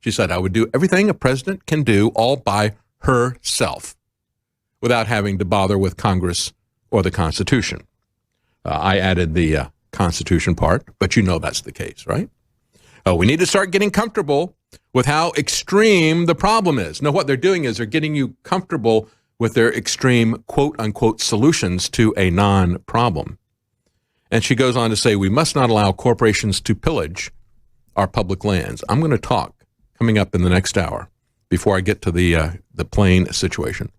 [SPEAKER 2] She said, I would do everything a president can do all by herself without having to bother with Congress or the Constitution. I added the Constitution part, but you know that's the case, right? We need to start getting comfortable with how extreme the problem is. No, what they're doing is they're getting you comfortable with their extreme, quote-unquote, solutions to a non-problem. And she goes on to say, we must not allow corporations to pillage our public lands. I'm going to talk coming up in the next hour before I get to the plane situation.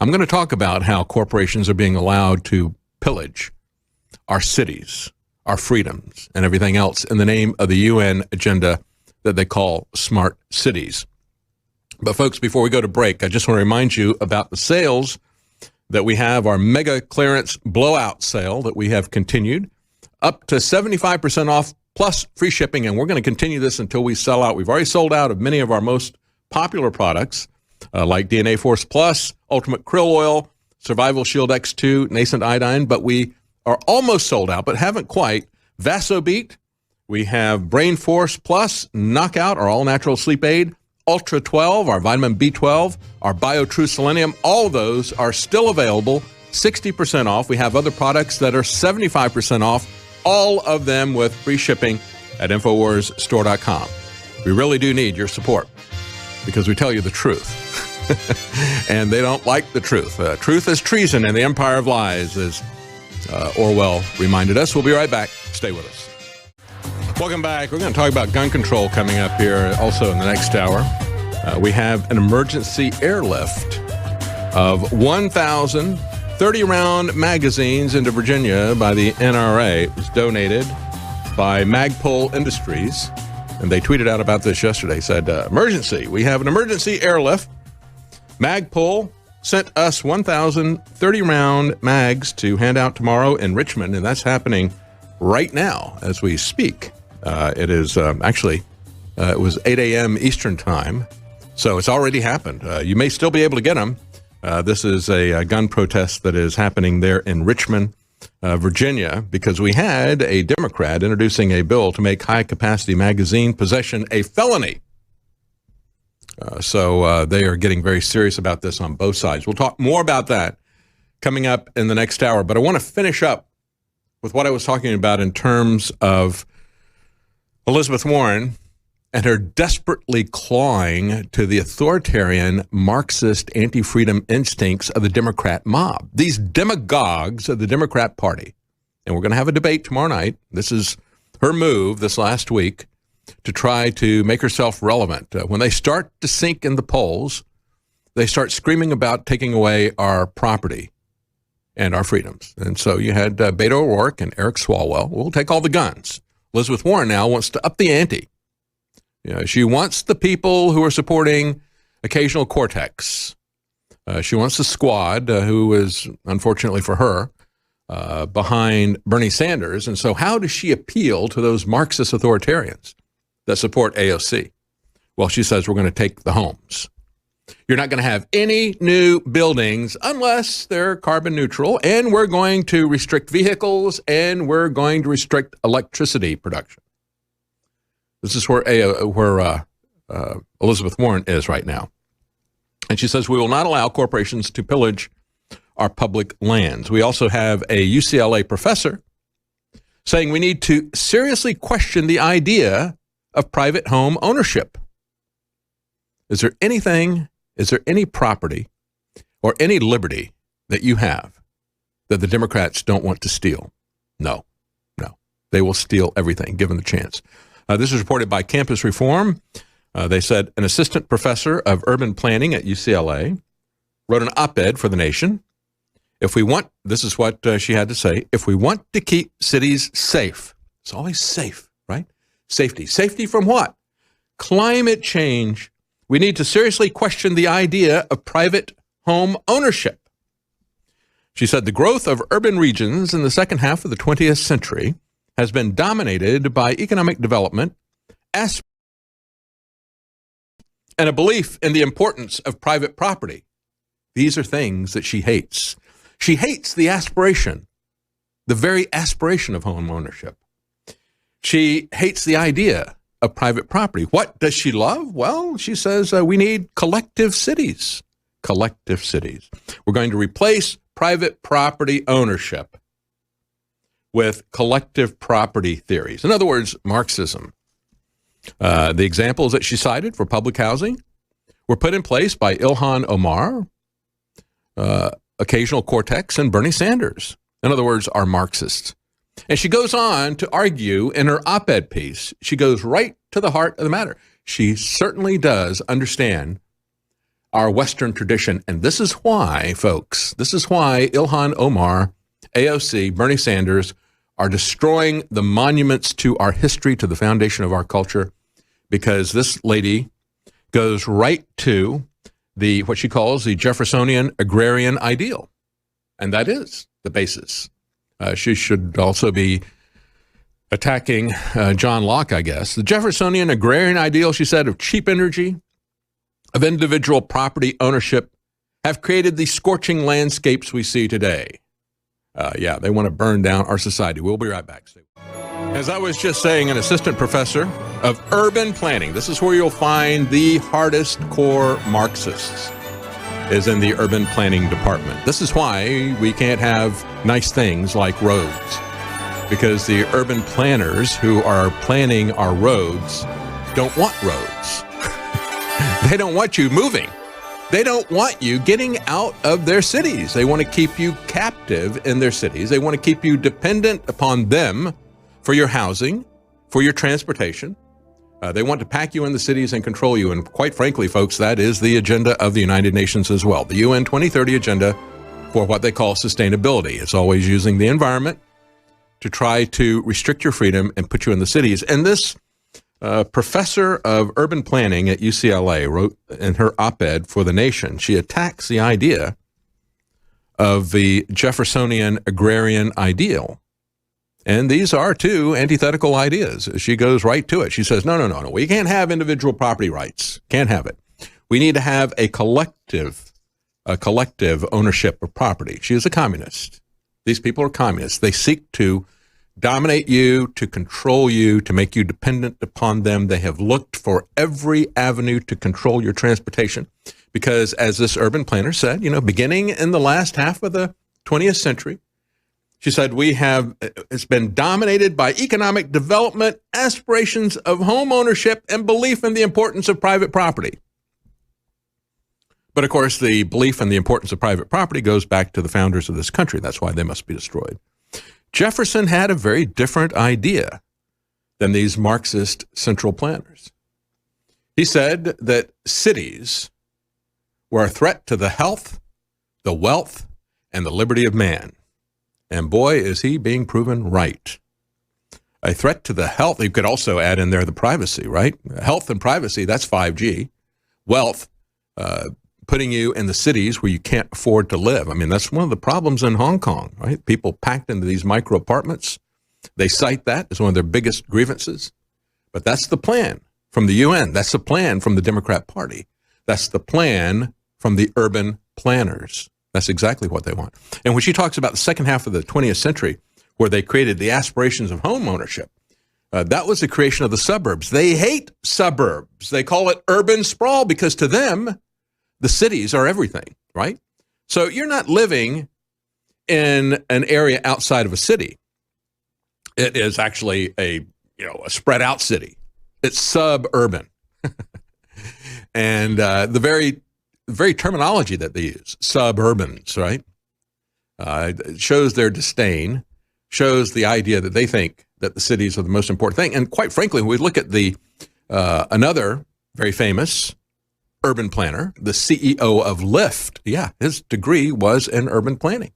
[SPEAKER 2] I'm going to talk about how corporations are being allowed to pillage our cities, our freedoms, and everything else in the name of the UN agenda that they call smart cities. But folks, before we go to break, I just want to remind you about the sales that we have, our mega clearance blowout sale that we have continued, up to 75% off plus free shipping, and we're going to continue this until we sell out. We've already sold out of many of our most popular products, like DNA Force Plus, Ultimate Krill Oil, Survival Shield X2, Nascent Iodine, but we are almost sold out, but haven't quite. Vasobeat, we have Brain Force Plus, Knockout, our all-natural sleep aid, Ultra 12, our vitamin B12, our BioTrue Selenium, all those are still available, 60% off. We have other products that are 75% off, all of them with free shipping at InfoWarsStore.com. We really do need your support because we tell you the truth. And they don't like the truth. Truth is treason in the empire of lies, as Orwell reminded us. We'll be right back. Stay with us. Welcome back. We're going to talk about gun control coming up here also in the next hour. We have an emergency airlift of 1,000 30-round magazines into Virginia by the NRA. It was donated by Magpull Industries, and they tweeted out about this yesterday. Said, emergency. We have an emergency airlift. Magpull sent us 1,000 30-round mags to hand out tomorrow in Richmond, and that's happening right now as we speak. It is actually, it was 8 a.m. Eastern time, so it's already happened. You may still be able to get them. This is a gun protest that is happening there in Richmond, Virginia, because we had a Democrat introducing a bill to make high-capacity magazine possession a felony. So they are getting very serious about this on both sides. We'll talk more about that coming up in the next hour, but I want to finish up with what I was talking about in terms of Elizabeth Warren and her desperately clawing to the authoritarian, Marxist, anti-freedom instincts of the Democrat mob. These demagogues of the Democrat Party. And we're going to have a debate tomorrow night. This is her move this last week to try to make herself relevant. When they start to sink in the polls, they start screaming about taking away our property and our freedoms. And so you had Beto O'Rourke and Eric Swalwell. We'll take all the guns. Elizabeth Warren now wants to up the ante. You know, she wants the people who are supporting occasional Cortex. She wants the squad, who is, unfortunately for her, behind Bernie Sanders. And so how does she appeal to those Marxist authoritarians that support AOC? Well, she says we're going to take the homes. You're not going to have any new buildings unless they're carbon neutral, and we're going to restrict vehicles, and we're going to restrict electricity production. This is where Elizabeth Warren is right now. And she says we will not allow corporations to pillage our public lands. We also have a UCLA professor saying we need to seriously question the idea of private home ownership. Is there any property or any liberty that you have that the Democrats don't want to steal? No. They will steal everything given the chance. This is reported by Campus Reform. They said an assistant professor of urban planning at UCLA wrote an op-ed for The Nation. This is what she had to say, if we want to keep cities safe, it's always safe, right? Safety. Safety from what? Climate change. We need to seriously question the idea of private home ownership. She said the growth of urban regions in the second half of the 20th century has been dominated by economic development, and a belief in the importance of private property. These are things that she hates. She hates the aspiration, the very aspiration of home ownership. She hates the idea of private property. What does she love? Well, she says we need collective cities. Collective cities. We're going to replace private property ownership with collective property theories. In other words, Marxism. The examples that she cited for public housing were put in place by Ilhan Omar, Occasional Cortex, and Bernie Sanders. In other words, are Marxists. And she goes on to argue in her op-ed piece, she goes right to the heart of the matter. She certainly does understand our Western tradition. And this is why, folks, this is why Ilhan Omar, AOC, Bernie Sanders are destroying the monuments to our history, to the foundation of our culture, because this lady goes right to what she calls the Jeffersonian agrarian ideal. And that is the basis. She should also be attacking John Locke, I guess. The Jeffersonian agrarian ideal, she said, of cheap energy, of individual property ownership, have created the scorching landscapes we see today. They want to burn down our society. We'll be right back. As I was just saying, an assistant professor of urban planning, this is where you'll find the hardest core Marxists, is in the urban planning department. This is why we can't have nice things like roads, because the urban planners who are planning our roads don't want roads. They don't want you moving. They don't want you getting out of their cities. They want to keep you captive in their cities. They want to keep you dependent upon them for your housing, for your transportation. They want to pack you in the cities and control you. And quite frankly, folks, that is the agenda of the United Nations as well. The UN 2030 agenda for what they call sustainability. It's always using the environment to try to restrict your freedom and put you in the cities. And this professor of urban planning at UCLA wrote in her op-ed for The Nation, she attacks the idea of the Jeffersonian agrarian ideal. And these are two antithetical ideas. She goes right to it. She says, no. We can't have individual property rights. Can't have it. We need to have a collective ownership of property. She is a communist. These people are communists. They seek to dominate you, to control you, to make you dependent upon them. They have looked for every avenue to control your transportation because, as this urban planner said, beginning in the last half of the 20th century, she said, it's been dominated by economic development, aspirations of home ownership, and belief in the importance of private property. But of course, the belief in the importance of private property goes back to the founders of this country. That's why they must be destroyed. Jefferson had a very different idea than these Marxist central planners. He said that cities were a threat to the health, the wealth, and the liberty of man. And boy, is he being proven right. A threat to the health. You could also add in there the privacy, right? Health and privacy, that's 5G. Wealth, putting you in the cities where you can't afford to live. I mean, that's one of the problems in Hong Kong, right? People packed into these micro apartments. They cite that as one of their biggest grievances. But that's the plan from the UN. That's the plan from the Democrat Party. That's the plan from the urban planners. That's exactly what they want. And when she talks about the second half of the 20th century, where they created the aspirations of home ownership, that was the creation of the suburbs. They hate suburbs. They call it urban sprawl because to them, the cities are everything, right? So you're not living in an area outside of a city. It is actually a spread out city. It's suburban. And the very terminology that they use, suburbans, right? It shows their disdain, shows the idea that they think that the cities are the most important thing. And quite frankly, when we look at the another very famous urban planner, the CEO of Lyft. Yeah, his degree was in urban planning.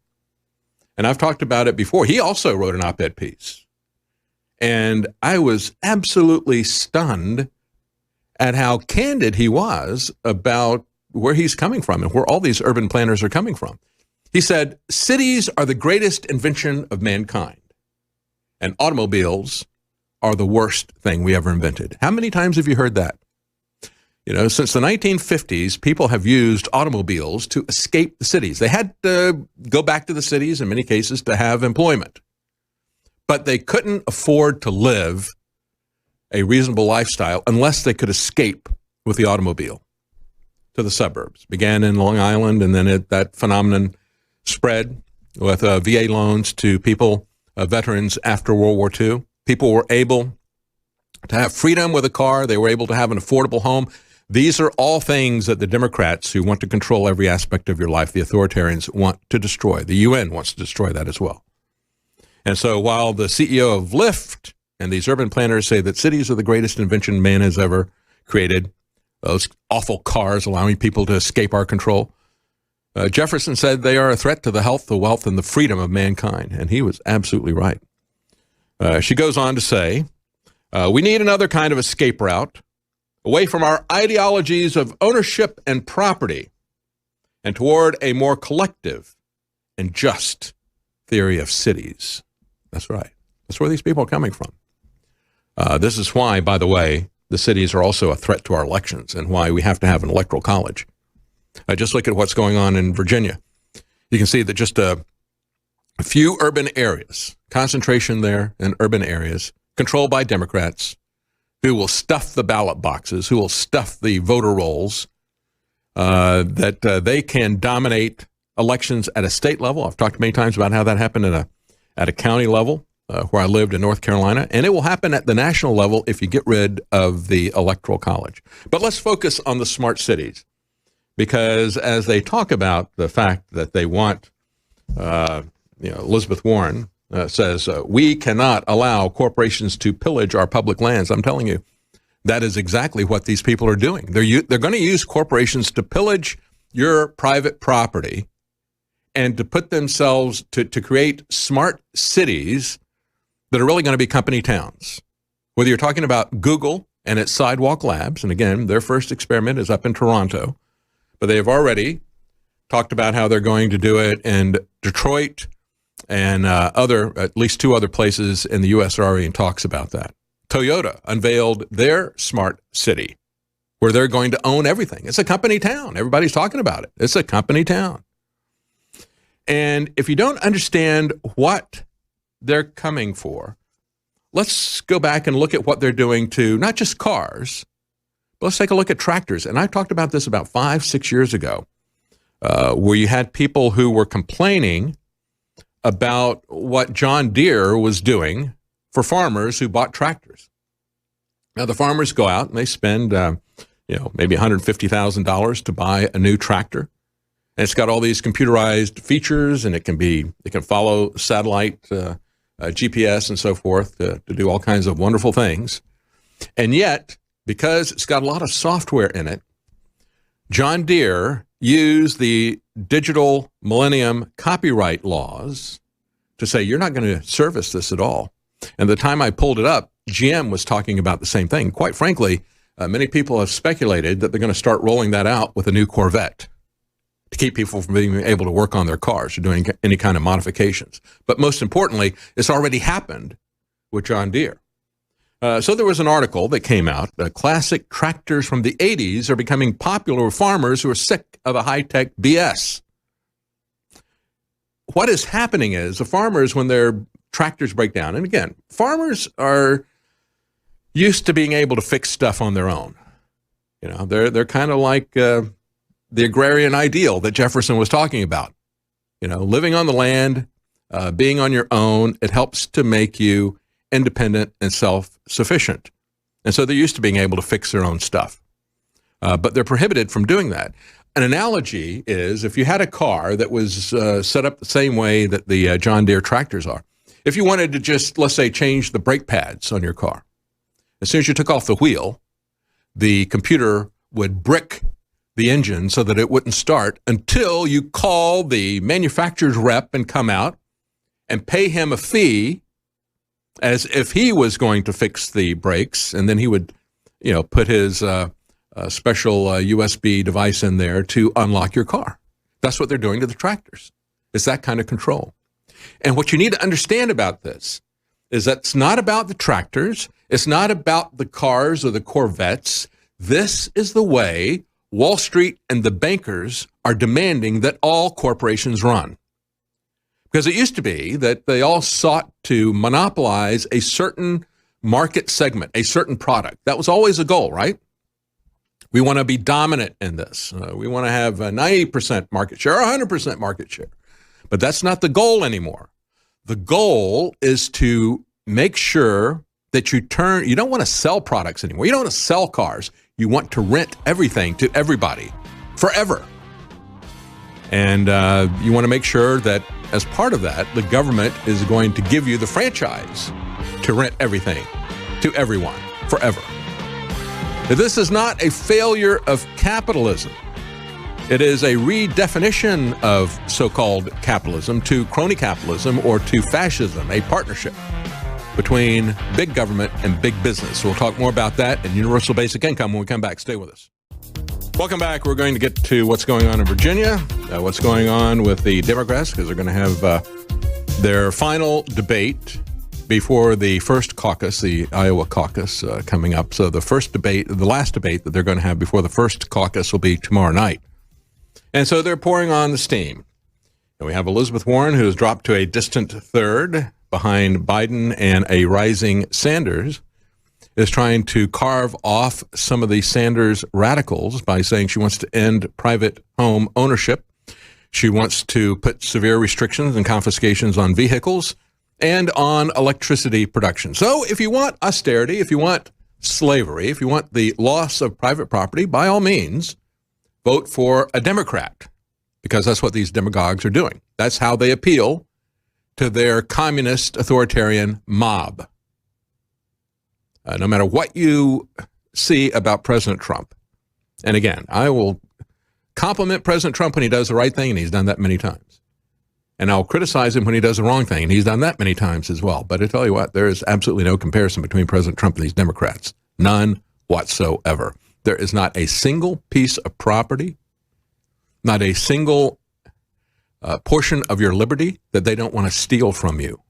[SPEAKER 2] And I've talked about it before. He also wrote an op-ed piece. And I was absolutely stunned at how candid he was about where he's coming from and where all these urban planners are coming from. He said, cities are the greatest invention of mankind, and automobiles are the worst thing we ever invented. How many times have you heard that? You know, since the 1950s, people have used automobiles to escape the cities. They had to go back to the cities in many cases to have employment, but they couldn't afford to live a reasonable lifestyle unless they could escape with the automobile to the suburbs. Began in Long Island, and then that phenomenon spread with VA loans to people, veterans after World War II. People were able to have freedom with a car. They were able to have an affordable home. These are all things that the Democrats, who want to control every aspect of your life, the authoritarians, want to destroy. The UN wants to destroy that as well. And so while the CEO of Lyft and these urban planners say that cities are the greatest invention man has ever created, those awful cars allowing people to escape our control, Jefferson said they are a threat to the health, the wealth, and the freedom of mankind. And he was absolutely right. She goes on to say, we need another kind of escape route away from our ideologies of ownership and property and toward a more collective and just theory of cities. That's right. That's where these people are coming from. This is why, by the way, the cities are also a threat to our elections and why we have to have an electoral college. Just look at what's going on in Virginia. You can see that just a few urban areas, concentration there in urban areas, controlled by Democrats, who will stuff the ballot boxes, who will stuff the voter rolls, that they can dominate elections at a state level. I've talked many times about how that happened at a county level, where I lived in North Carolina, and it will happen at the national level if you get rid of the Electoral College. But let's focus on the smart cities, because as they talk about the fact that they want, Elizabeth Warren says, we cannot allow corporations to pillage our public lands. I'm telling you, that is exactly what these people are doing. They're going to use corporations to pillage your private property and to put themselves to create smart cities that are really going to be company towns. Whether you're talking about Google and its Sidewalk Labs, and again, their first experiment is up in Toronto, but they have already talked about how they're going to do it in Detroit and at least two other places in the U.S. are already in talks about that. Toyota unveiled their smart city where they're going to own everything. It's a company town. Everybody's talking about it. It's a company town. And if you don't understand what they're coming for, let's go back and look at what they're doing to not just cars, but let's take a look at tractors. And I talked about this about 5-6 years ago, where you had people who were complaining about what John Deere was doing for farmers who bought tractors. Now, the farmers go out and they spend, maybe $150,000 to buy a new tractor. And it's got all these computerized features, and it can follow satellite GPS and so forth to do all kinds of wonderful things. And yet, because it's got a lot of software in it, John Deere used the digital millennium copyright laws to say, you're not going to service this at all. And the time I pulled it up, GM was talking about the same thing. Quite frankly, many people have speculated that they're going to start rolling that out with a new Corvette to keep people from being able to work on their cars or doing any kind of modifications. But most importantly, it's already happened with John Deere. So there was an article that came out, classic tractors from the 80s are becoming popular with farmers who are sick of the high-tech BS. What is happening is the farmers, when their tractors break down, and again, farmers are used to being able to fix stuff on their own. They're kind of like the agrarian ideal that Jefferson was talking about. Living on the land, being on your own, it helps to make you independent and self-sufficient. And so they're used to being able to fix their own stuff. But they're prohibited from doing that. An analogy is if you had a car that was set up the same way that the John Deere tractors are, if you wanted to just, let's say, change the brake pads on your car, as soon as you took off the wheel, the computer would brick the engine so that it wouldn't start until you call the manufacturer's rep and come out and pay him a fee as if he was going to fix the brakes, and then he would, put his special USB device in there to unlock your car. That's what they're doing to the tractors. It's that kind of control. And what you need to understand about this is that it's not about the tractors. It's not about the cars or the Corvettes. This is the way Wall Street and the bankers are demanding that all corporations run. Because it used to be that they all sought to monopolize a certain market segment, a certain product. That was always a goal, right? We want to be dominant in this. We want to have 90% market share or 100% market share. But that's not the goal anymore. The goal is to make sure that you don't want to sell products anymore. You don't want to sell cars. You want to rent everything to everybody forever. And you want to make sure that as part of that, the government is going to give you the franchise to rent everything to everyone forever. This is not a failure of capitalism. It is a redefinition of so-called capitalism to crony capitalism or to fascism, a partnership between big government and big business. We'll talk more about that and universal basic income when we come back. Stay with us. Welcome back. We're going to get to what's going on in Virginia, what's going on with the Democrats, because they're going to have their final debate before the first caucus, the Iowa caucus, coming up. So the last debate that they're going to have before the first caucus will be tomorrow night. And so they're pouring on the steam. And we have Elizabeth Warren, who has dropped to a distant third behind Biden, and a rising Sanders is trying to carve off some of the Sanders radicals by saying she wants to end private home ownership. She wants to put severe restrictions and confiscations on vehicles and on electricity production. So if you want austerity, if you want slavery, if you want the loss of private property, by all means, vote for a Democrat, because that's what these demagogues are doing. That's how they appeal to their communist authoritarian mob. No matter what you see about President Trump, and again, I will compliment President Trump when he does the right thing, and he's done that many times. And I'll criticize him when he does the wrong thing, and he's done that many times as well. But I tell you what, there is absolutely no comparison between President Trump and these Democrats. None whatsoever. There is not a single piece of property, not a single portion of your liberty that they don't want to steal from you.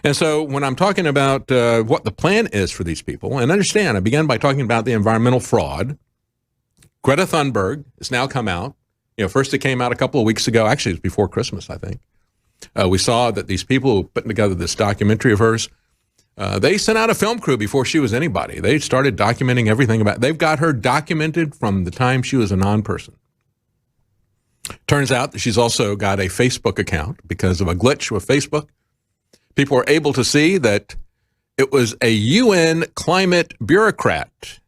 [SPEAKER 2] And so when I'm talking about what the plan is for these people, and understand, I began by talking about the environmental fraud. Greta Thunberg has now come out. First it came out a couple of weeks ago. Actually, it was before Christmas, I think. We saw that these people who put together this documentary of hers, they sent out a film crew before she was anybody. They started documenting everything they've got her documented from the time she was a non-person. Turns out that she's also got a Facebook account because of a glitch with Facebook. People were able to see that it was a UN climate bureaucrat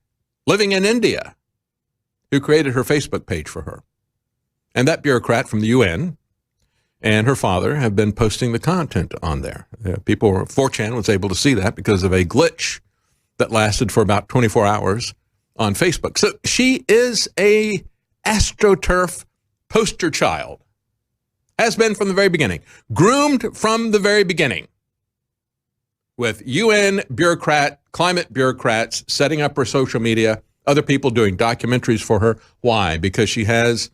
[SPEAKER 2] living in India who created her Facebook page for her. And that bureaucrat from the UN and her father have been posting the content on there. 4chan was able to see that because of a glitch that lasted for about 24 hours on Facebook. So she is a AstroTurf poster child. Has been from the very beginning. Groomed from the very beginning. With UN climate bureaucrats setting up her social media, other people doing documentaries for her. Why? Because she has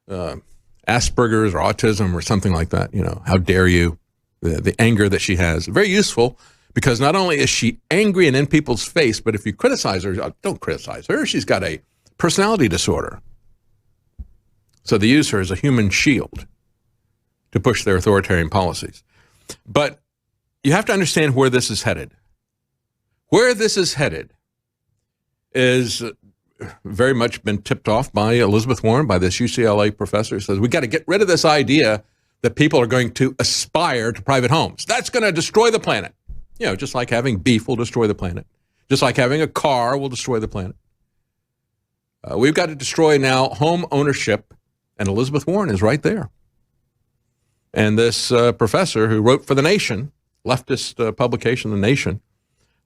[SPEAKER 2] Asperger's or autism or something like that. How dare you? The anger that she has. Very useful, because not only is she angry and in people's face, but if you criticize her, don't criticize her. She's got a personality disorder. So they use her as a human shield to push their authoritarian policies. But you have to understand where this is headed. Where this is headed is very much been tipped off by Elizabeth Warren, by this UCLA professor who says, we got to get rid of this idea that people are going to aspire to private homes. That's going to destroy the planet. Just like having beef will destroy the planet. Just like having a car will destroy the planet. We've got to destroy now home ownership, and Elizabeth Warren is right there. And this professor who wrote for The Nation, leftist publication, The Nation,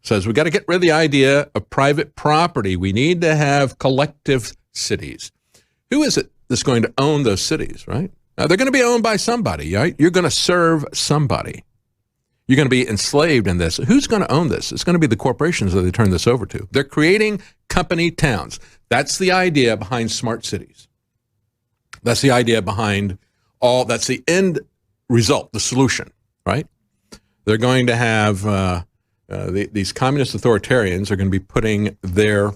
[SPEAKER 2] says we got to get rid of the idea of private property. We need to have collective cities. Who is it that's going to own those cities, right? Now, they're going to be owned by somebody, right? You're going to serve somebody. You're going to be enslaved in this. Who's going to own this? It's going to be the corporations that they turn this over to. They're creating company towns. That's the idea behind smart cities. That's the idea behind that's the end result, the solution, right? They're going to have these communist authoritarians are going to be putting their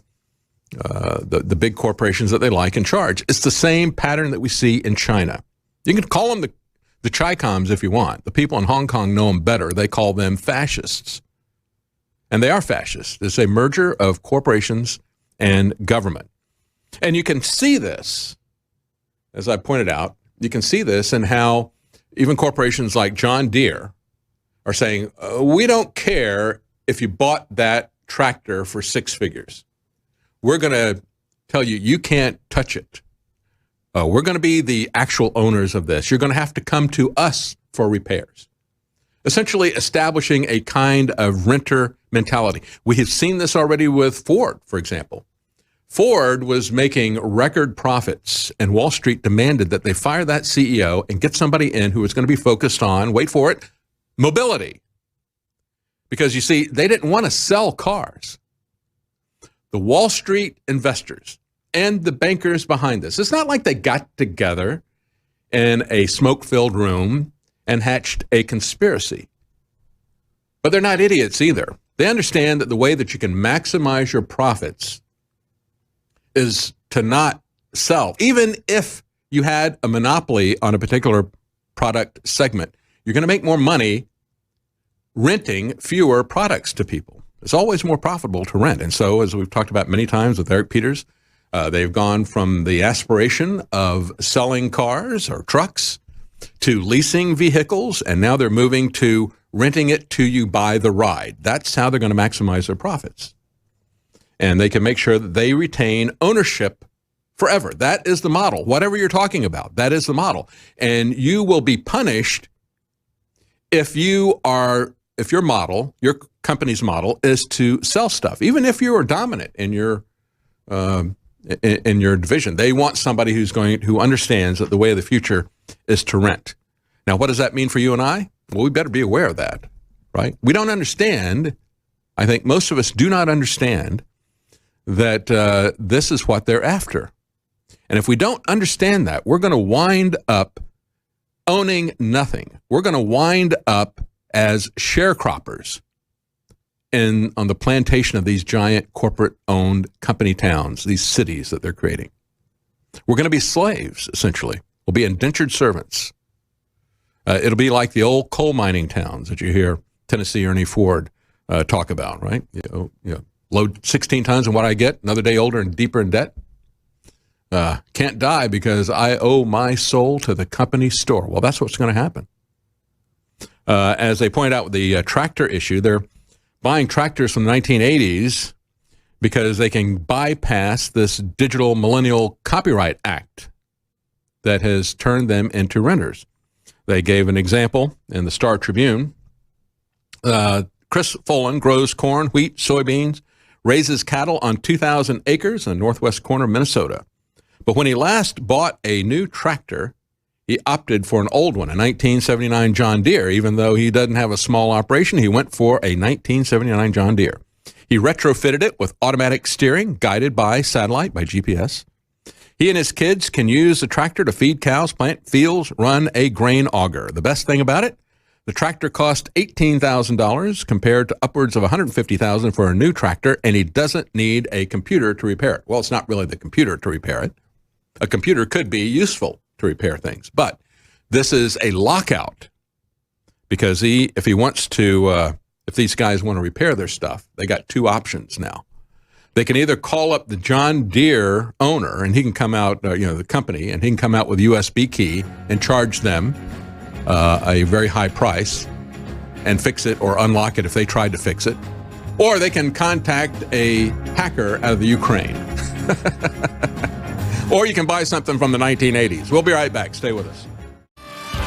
[SPEAKER 2] the big corporations that they like in charge. It's the same pattern that we see in China. You can call them the Chi-Coms if you want. The people in Hong Kong know them better. They call them fascists. And they are fascists. It's a merger of corporations and government. And you can see this, as I pointed out, you can see this in how even corporations like John Deere are saying, we don't care if you bought that tractor for 6 figures. We're going to tell you, you can't touch it. We're going to be the actual owners of this. You're going to have to come to us for repairs. Essentially establishing a kind of renter mentality. We have seen this already with Ford, for example. Ford was making record profits, and Wall Street demanded that they fire that CEO and get somebody in who was going to be focused on, wait for it, mobility. Because you see, they didn't want to sell cars. The Wall Street investors and the bankers behind this, it's not like they got together in a smoke-filled room and hatched a conspiracy. But they're not idiots either. They understand that the way that you can maximize your profits is to not sell. Even if you had a monopoly on a particular product segment, you're going to make more money renting fewer products to people. It's always more profitable to rent. And so, as we've talked about many times with Eric Peters, they've gone from the aspiration of selling cars or trucks to leasing vehicles, and now they're moving to renting it to you by the ride. That's how they're going to maximize their profits. And they can make sure that they retain ownership forever. That is the model. Whatever you're talking about, that is the model. And you will be punished if your model, your company's model, is to sell stuff. Even if you are dominant in your division, they want somebody who understands that the way of the future is to rent. Now, what does that mean for you and I? Well, we better be aware of that, right? We don't understand. I think most of us do not understand that this is what they're after. And if we don't understand that, we're going to wind up owning nothing. We're going to wind up as sharecroppers on the plantation of these giant corporate-owned company towns, these cities that they're creating. We're going to be slaves, essentially. We'll be indentured servants. It'll be like the old coal mining towns that you hear Tennessee Ernie Ford talk about, right? You know, load 16 tons and what I get, another day older and deeper in debt. Can't die because I owe my soul to the company store. Well, that's what's going to happen. As they point out with the tractor issue, they're buying tractors from the 1980s because they can bypass this digital millennial copyright act that has turned them into renters. They gave an example in the Star Tribune. Chris Folan grows corn, wheat, soybeans, raises cattle on 2,000 acres in the northwest corner of Minnesota. But when he last bought a new tractor, he opted for an old one, a 1979 John Deere. Even though he doesn't have a small operation, he went for a 1979 John Deere. He retrofitted it with automatic steering, guided by satellite, by GPS. He and his kids can use the tractor to feed cows, plant fields, run a grain auger. The best thing about it, the tractor cost $18,000 compared to upwards of $150,000 for a new tractor, and he doesn't need a computer to repair it. Well, it's not really the computer to repair it. A computer could be useful to repair things, but this is a lockout because if these guys want to repair their stuff, they got two options now. They can either call up the John Deere owner, and he can come out, the company, and he can come out with a USB key and charge them a very high price and fix it or unlock it if they tried to fix it. Or they can contact a hacker out of the Ukraine. Or you can buy something from the 1980s. We'll be right back. Stay with us.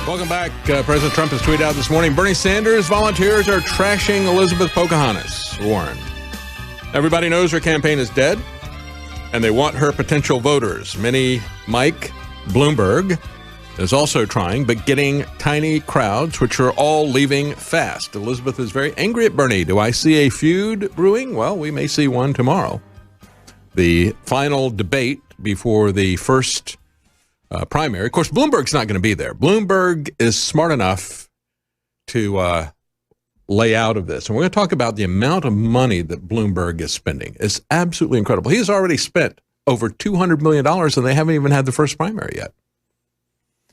[SPEAKER 2] Welcome back. President Trump has tweeted out this morning, Bernie Sanders volunteers are trashing Elizabeth Pocahontas Warren. Everybody knows her campaign is dead, and they want her potential voters. Mike Bloomberg is also trying, but getting tiny crowds, which are all leaving fast. Elizabeth is very angry at Bernie. Do I see a feud brewing? Well, we may see one tomorrow. The final debate before the first primary. Of course, Bloomberg's not going to be there. Bloomberg is smart enough to lay out of this. And we're going to talk about the amount of money that Bloomberg is spending. It's absolutely incredible. He's already spent over $200 million, and they haven't even had the first primary yet.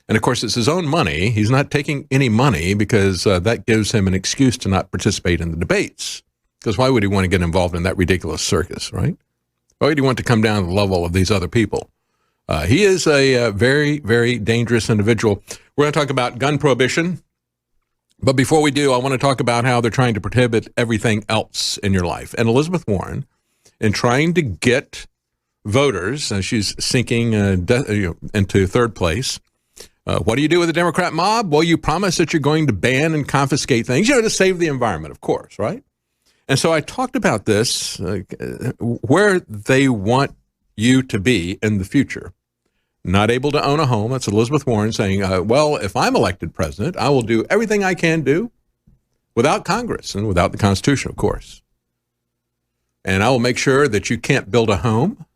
[SPEAKER 2] And, of course, it's his own money. He's not taking any money because that gives him an excuse to not participate in the debates. Because why would he want to get involved in that ridiculous circus, right? Why would he want to come down to the level of these other people? He is a very, very dangerous individual. We're going to talk about gun prohibition. But before we do, I want to talk about how they're trying to prohibit everything else in your life. And Elizabeth Warren, in trying to get voters, she's sinking into third place. What do you do with the Democrat mob? Well, you promise that you're going to ban and confiscate things, to save the environment, of course, right? And so I talked about this, where they want you to be in the future. Not able to own a home. That's Elizabeth Warren saying, well, if I'm elected president, I will do everything I can do without Congress and without the Constitution, of course. And I will make sure that you can't build a home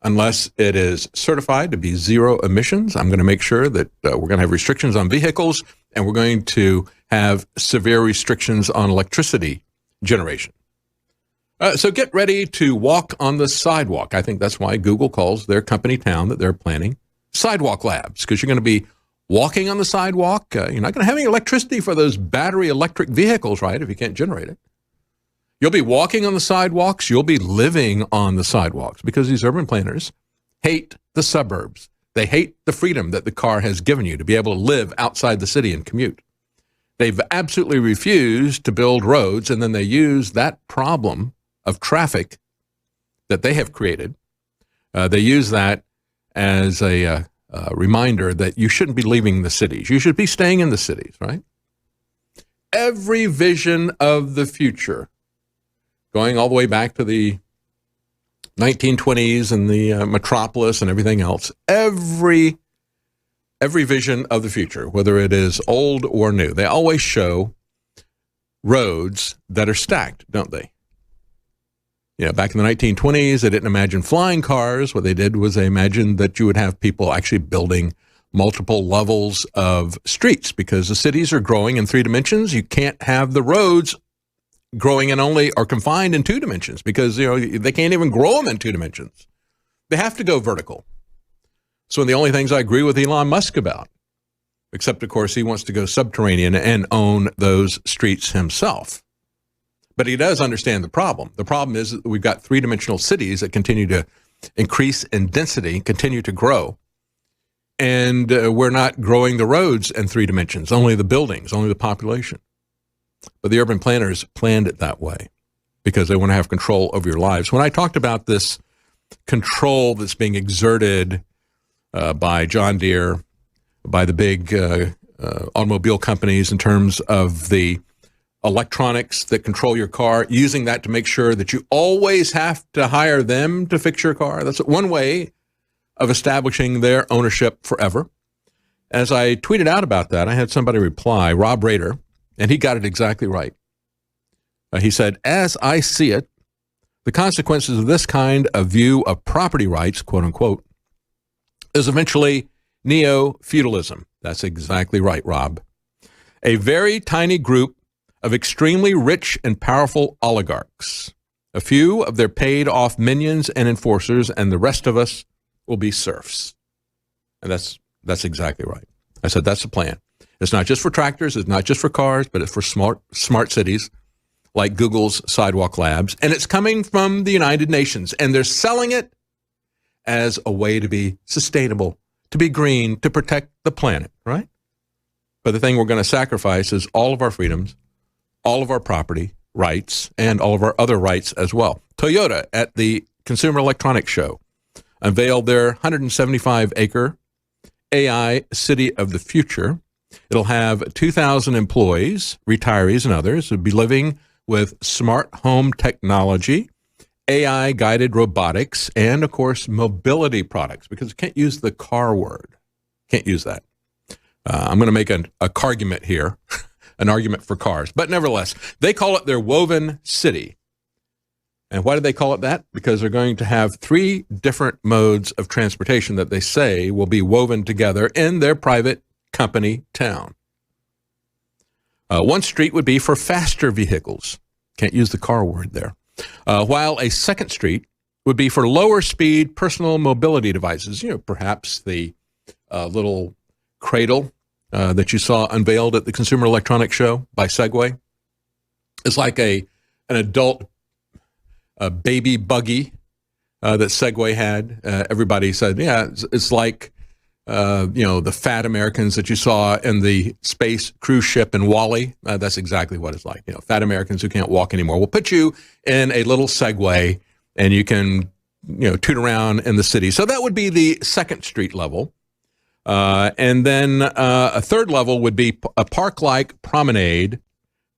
[SPEAKER 2] unless it is certified to be zero emissions. I'm going to make sure that we're going to have restrictions on vehicles, and we're going to have severe restrictions on electricity generation. So get ready to walk on the sidewalk. I think that's why Google calls their company town that they're planning Sidewalk Labs, because you're going to be walking on the sidewalk. You're not going to have any electricity for those battery electric vehicles, right, if you can't generate it. You'll be walking on the sidewalks. You'll be living on the sidewalks, because these urban planners hate the suburbs. They hate the freedom that the car has given you to be able to live outside the city and commute. They've absolutely refused to build roads, and then they use that problem of traffic that they have created. They use that as a reminder that you shouldn't be leaving the cities. You should be staying in the cities, right? Every vision of the future, going all the way back to the 1920s and the metropolis and everything else, every vision of the future, whether it is old or new, they always show roads that are stacked, don't they? Back in the 1920s, they didn't imagine flying cars. What they did was they imagined that you would have people actually building multiple levels of streets, because the cities are growing in 3 dimensions. You can't have the roads growing in only or confined in 2 dimensions, because they can't even grow them in 2 dimensions. They have to go vertical. So the only things I agree with Elon Musk about, except of course he wants to go subterranean and own those streets himself. But he does understand the problem. The problem is that we've got 3-dimensional cities that continue to increase in density, continue to grow. And we're not growing the roads in 3 dimensions, only the buildings, only the population. But the urban planners planned it that way because they want to have control over your lives. When I talked about this control that's being exerted by John Deere, by the big automobile companies in terms of the electronics that control your car, using that to make sure that you always have to hire them to fix your car. That's one way of establishing their ownership forever. As I tweeted out about that, I had somebody reply, Rob Rader, and he got it exactly right. He said, as I see it, the consequences of this kind of view of property rights, quote unquote, is eventually neo-feudalism. That's exactly right, Rob. A very tiny group of extremely rich and powerful oligarchs, a few of their paid-off minions and enforcers, and the rest of us will be serfs. And that's exactly right. I said that's the plan. It's not just for tractors, it's not just for cars, but it's for smart cities like Google's Sidewalk Labs. And it's coming from the United Nations, and they're selling it as a way to be sustainable, to be green, to protect the planet, right? But the thing we're going to sacrifice is all of our freedoms, all of our property rights, and all of our other rights as well. Toyota at the Consumer Electronics Show unveiled their 175-acre AI City of the Future. It'll have 2,000 employees, retirees, and others who'll be living with smart home technology, AI-guided robotics, and, of course, mobility products, because you can't use the car word. Can't use that. I'm going to make a cargument here, an argument for cars. But nevertheless, they call it their woven city. And why do they call it that? Because they're going to have 3 different modes of transportation that they say will be woven together in their private company town. One street would be for faster vehicles. Can't use the car word there. While a second street would be for lower speed personal mobility devices. You know, perhaps the little cradle that you saw unveiled at the Consumer Electronics Show by Segway. It's like an adult baby buggy that Segway had. Everybody said, yeah, it's like, the fat Americans that you saw in the space cruise ship in Wall-E. That's exactly what it's like. Fat Americans who can't walk anymore. We'll put you in a little Segway and you can, toot around in the city. So that would be the second street level. And then a third level would be a park-like promenade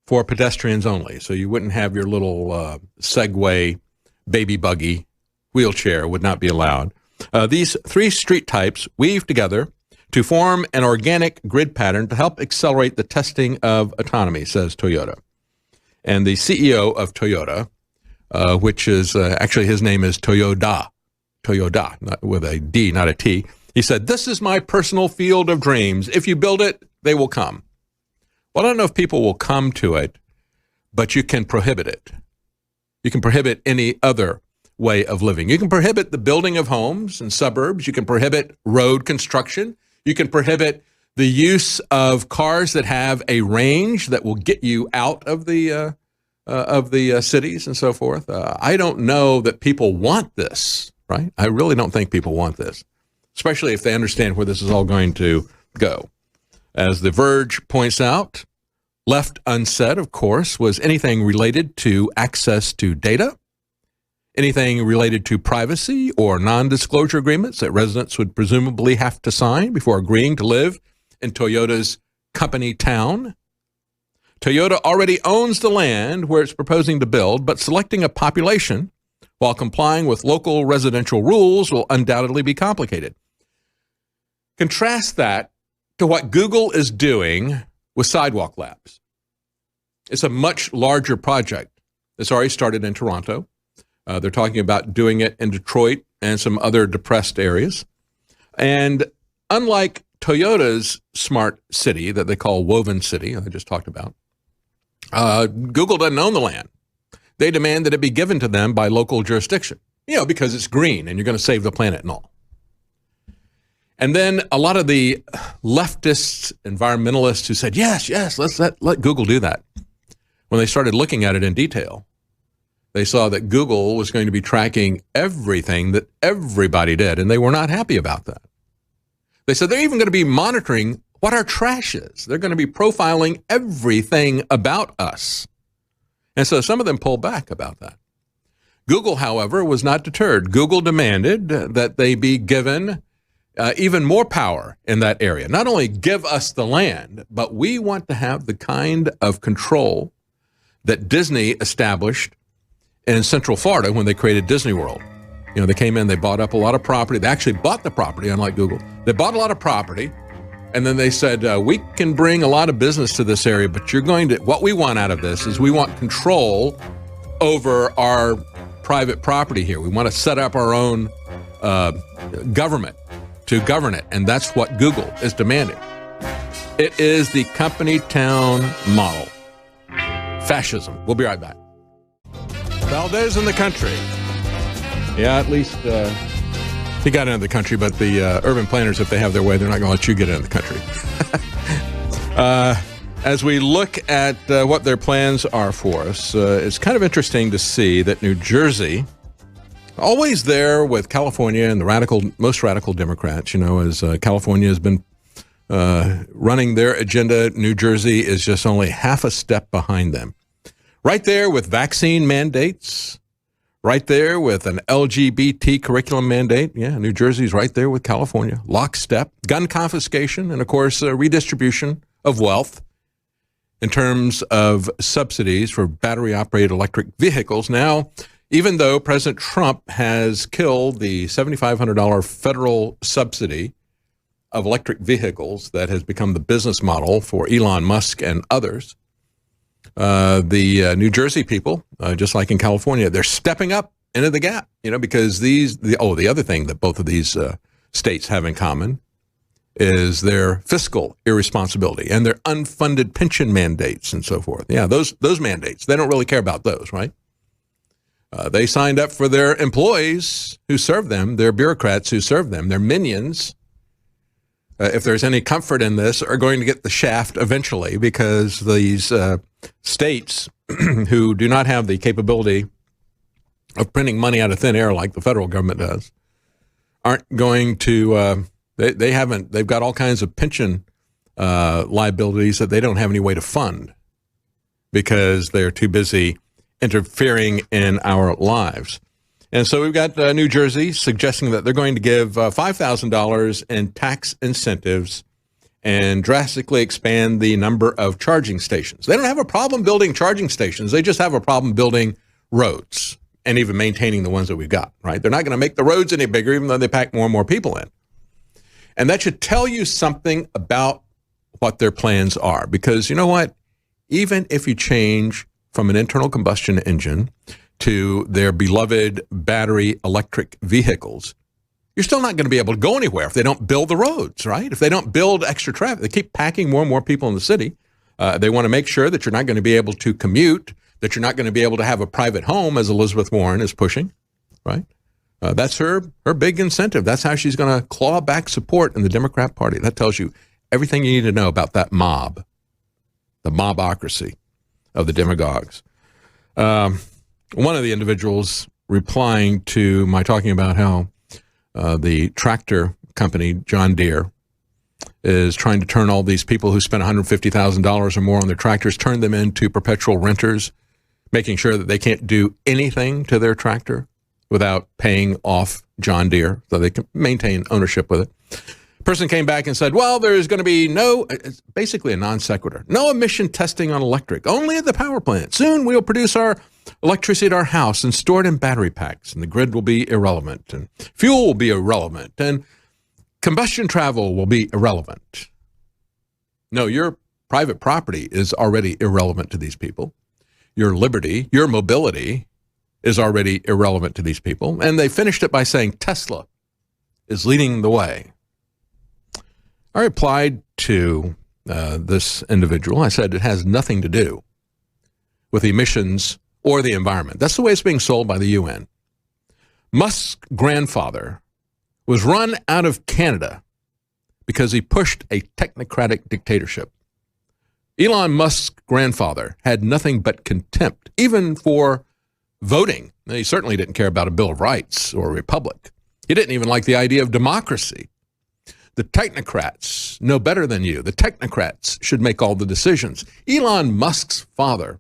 [SPEAKER 2] for pedestrians only. So you wouldn't have your little Segway baby buggy wheelchair would not be allowed. These 3 street types weave together to form an organic grid pattern to help accelerate the testing of autonomy, says Toyota. And the CEO of Toyota, which is actually his name is Toyoda, not with a D, not a T. He said, "This is my personal field of dreams. If you build it, they will come." Well, I don't know if people will come to it, but you can prohibit it. You can prohibit any other way of living. You can prohibit the building of homes in suburbs. You can prohibit road construction. You can prohibit the use of cars that have a range that will get you out of the cities and so forth. I don't know that people want this, right? I really don't think people want this, especially if they understand where this is all going to go. As The Verge points out, left unsaid, of course, was anything related to access to data, anything related to privacy or non-disclosure agreements that residents would presumably have to sign before agreeing to live in Toyota's company town. Toyota already owns the land where it's proposing to build, but selecting a population while complying with local residential rules will undoubtedly be complicated. Contrast that to what Google is doing with Sidewalk Labs. It's a much larger project. It's already started in Toronto. They're talking about doing it in Detroit and some other depressed areas. And unlike Toyota's smart city that they call Woven City, I just talked about, Google doesn't own the land. They demand that it be given to them by local jurisdiction, because it's green and you're going to save the planet and all. And then a lot of the leftists, environmentalists who said, yes, let's let Google do that. When they started looking at it in detail, they saw that Google was going to be tracking everything that everybody did, and they were not happy about that. They said they're even going to be monitoring what our trash is. They're going to be profiling everything about us. And so some of them pulled back about that. Google, however, was not deterred. Google demanded that they be given even more power in that area. Not only give us the land, but we want to have the kind of control that Disney established in Central Florida when they created Disney World. They came in, they bought up a lot of property. They actually bought the property, unlike Google. They bought a lot of property, and then they said, we can bring a lot of business to this area, but what we want out of this is we want control over our private property here. We want to set up our own government to govern it, and that's what Google is demanding. It is the company town model. Fascism. We'll be right back. Valdez in the country. Yeah, at least he got into the country, but the urban planners, if they have their way, they're not going to let you get into the country. As we look at what their plans are for us, it's kind of interesting to see that New Jersey, always there with California and the most radical Democrats, as California has been running their agenda, New Jersey is just only half a step behind them. Right there with vaccine mandates, right there with an LGBT curriculum mandate. Yeah, New Jersey's right there with California. Lockstep, gun confiscation, and of course, redistribution of wealth in terms of subsidies for battery-operated electric vehicles. Now, even though President Trump has killed the $7,500 federal subsidy of electric vehicles that has become the business model for Elon Musk and others, the New Jersey people, just like in California, they're stepping up into the gap, because the other thing that both of these states have in common is their fiscal irresponsibility and their unfunded pension mandates and so forth. Yeah, those mandates, they don't really care about those, right? They signed up for their employees who serve them, their bureaucrats who serve them, their minions. If there's any comfort in this, are going to get the shaft eventually, because these states who do not have the capability of printing money out of thin air like the federal government does aren't going to, they've got all kinds of pension liabilities that they don't have any way to fund because they're too busy interfering in our lives. And so we've got New Jersey suggesting that they're going to give $5,000 in tax incentives and drastically expand the number of charging stations. They don't have a problem building charging stations. They just have a problem building roads and even maintaining the ones that we've got, right? They're not going to make the roads any bigger, even though they pack more and more people in. And that should tell you something about what their plans are. Because you know what? Even if you change from an internal combustion engine to their beloved battery electric vehicles, you're still not going to be able to go anywhere if they don't build the roads, right? If they don't build extra traffic, they keep packing more and more people in the city. They want to make sure that you're not going to be able to commute, that you're not going to be able to have a private home, as Elizabeth Warren is pushing, right? That's her big incentive. That's how she's going to claw back support in the Democrat Party. That tells you everything you need to know about that mob, the mobocracy of the demagogues. One of the individuals replying to my talking about how the tractor company, John Deere, is trying to turn all these people who spend $150,000 or more on their tractors, turn them into perpetual renters, making sure that they can't do anything to their tractor without paying off John Deere so they can maintain ownership with it. Person came back and said, well, there's going to be it's basically a non sequitur, no emission testing on electric, only at the power plant. Soon we'll produce our electricity at our house and store it in battery packs, and the grid will be irrelevant, and fuel will be irrelevant, and combustion travel will be irrelevant. No, your private property is already irrelevant to these people. Your liberty, your mobility is already irrelevant to these people. And they finished it by saying Tesla is leading the way. I replied to this individual. I said it has nothing to do with emissions or the environment. That's the way it's being sold by the UN. Musk's grandfather was run out of Canada because he pushed a technocratic dictatorship. Elon Musk's grandfather had nothing but contempt, even for voting. He certainly didn't care about a Bill of Rights or a republic. He didn't even like the idea of democracy. The technocrats know better than you. The technocrats should make all the decisions. Elon Musk's father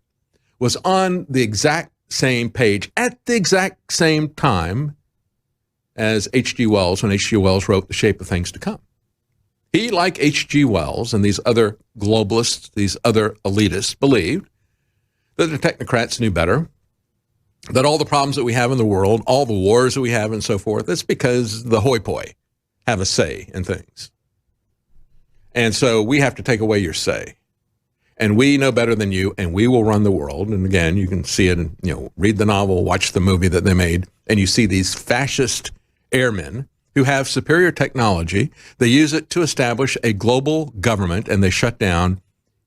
[SPEAKER 2] was on the exact same page at the exact same time as H.G. Wells when H.G. Wells wrote The Shape of Things to Come. He, like H.G. Wells and these other globalists, these other elitists, believed that the technocrats knew better, that all the problems that we have in the world, all the wars that we have and so forth, it's because the hoi poi have a say in things. And so we have to take away your say. And we know better than you, and we will run the world. And again, you can see it, read the novel, watch the movie that they made, and you see these fascist airmen who have superior technology. They use it to establish a global government, and they shut down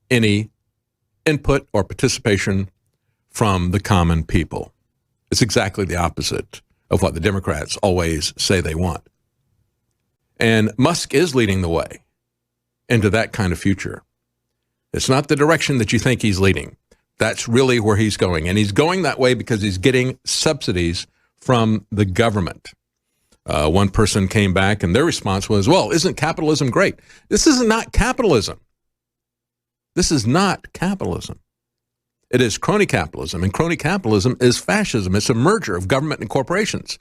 [SPEAKER 2] any input or participation from the common people. It's exactly the opposite of what the Democrats always say they want. And Musk is leading the way into that kind of future. It's not the direction that you think he's leading. That's really where he's going. And he's going that way because he's getting subsidies from the government. One person came back and their response was, well, isn't capitalism great? This is not capitalism. This is not capitalism. It is crony capitalism, and crony capitalism is fascism. It's a merger of government and corporations.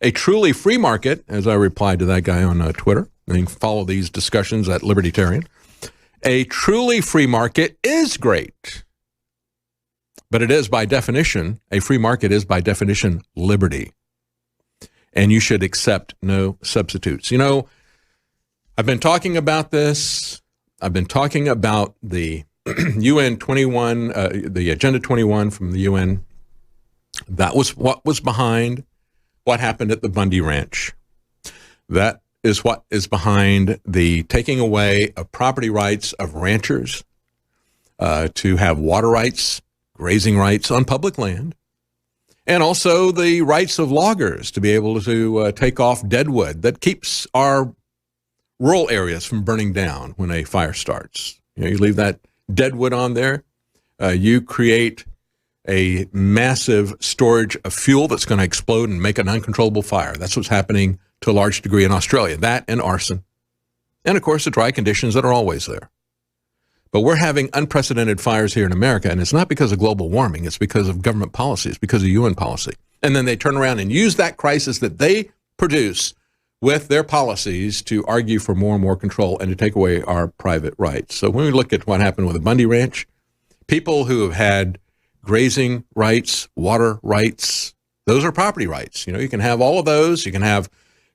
[SPEAKER 2] A truly free market, as I replied to that guy on Twitter, and you can follow these discussions at Libertarian, a truly free market is great. But it is by definition, a free market is by definition liberty. And you should accept no substitutes. You know, I've been talking about this. I've been talking about the UN 21, the Agenda 21 from the UN. That was what was behind what happened at the Bundy Ranch. That is what is behind the taking away of property rights of ranchers to have water rights, grazing rights on public land, and also the rights of loggers to be able to take off deadwood that keeps our rural areas from burning down when a fire starts. You know, you leave that deadwood on there, you create a massive storage of fuel that's going to explode and make an uncontrollable fire. That's what's happening to a large degree in Australia, that and arson. And of course, the dry conditions that are always there. But we're having unprecedented fires here in America, and it's not because of global warming, it's because of government policy, it's because of UN policy. And then they turn around and use that crisis that they produce with their policies to argue for more and more control and to take away our private rights. So when we look at what happened with the Bundy Ranch, people who have had grazing rights, water rights, those are property rights. You know, you can have all of those. You can have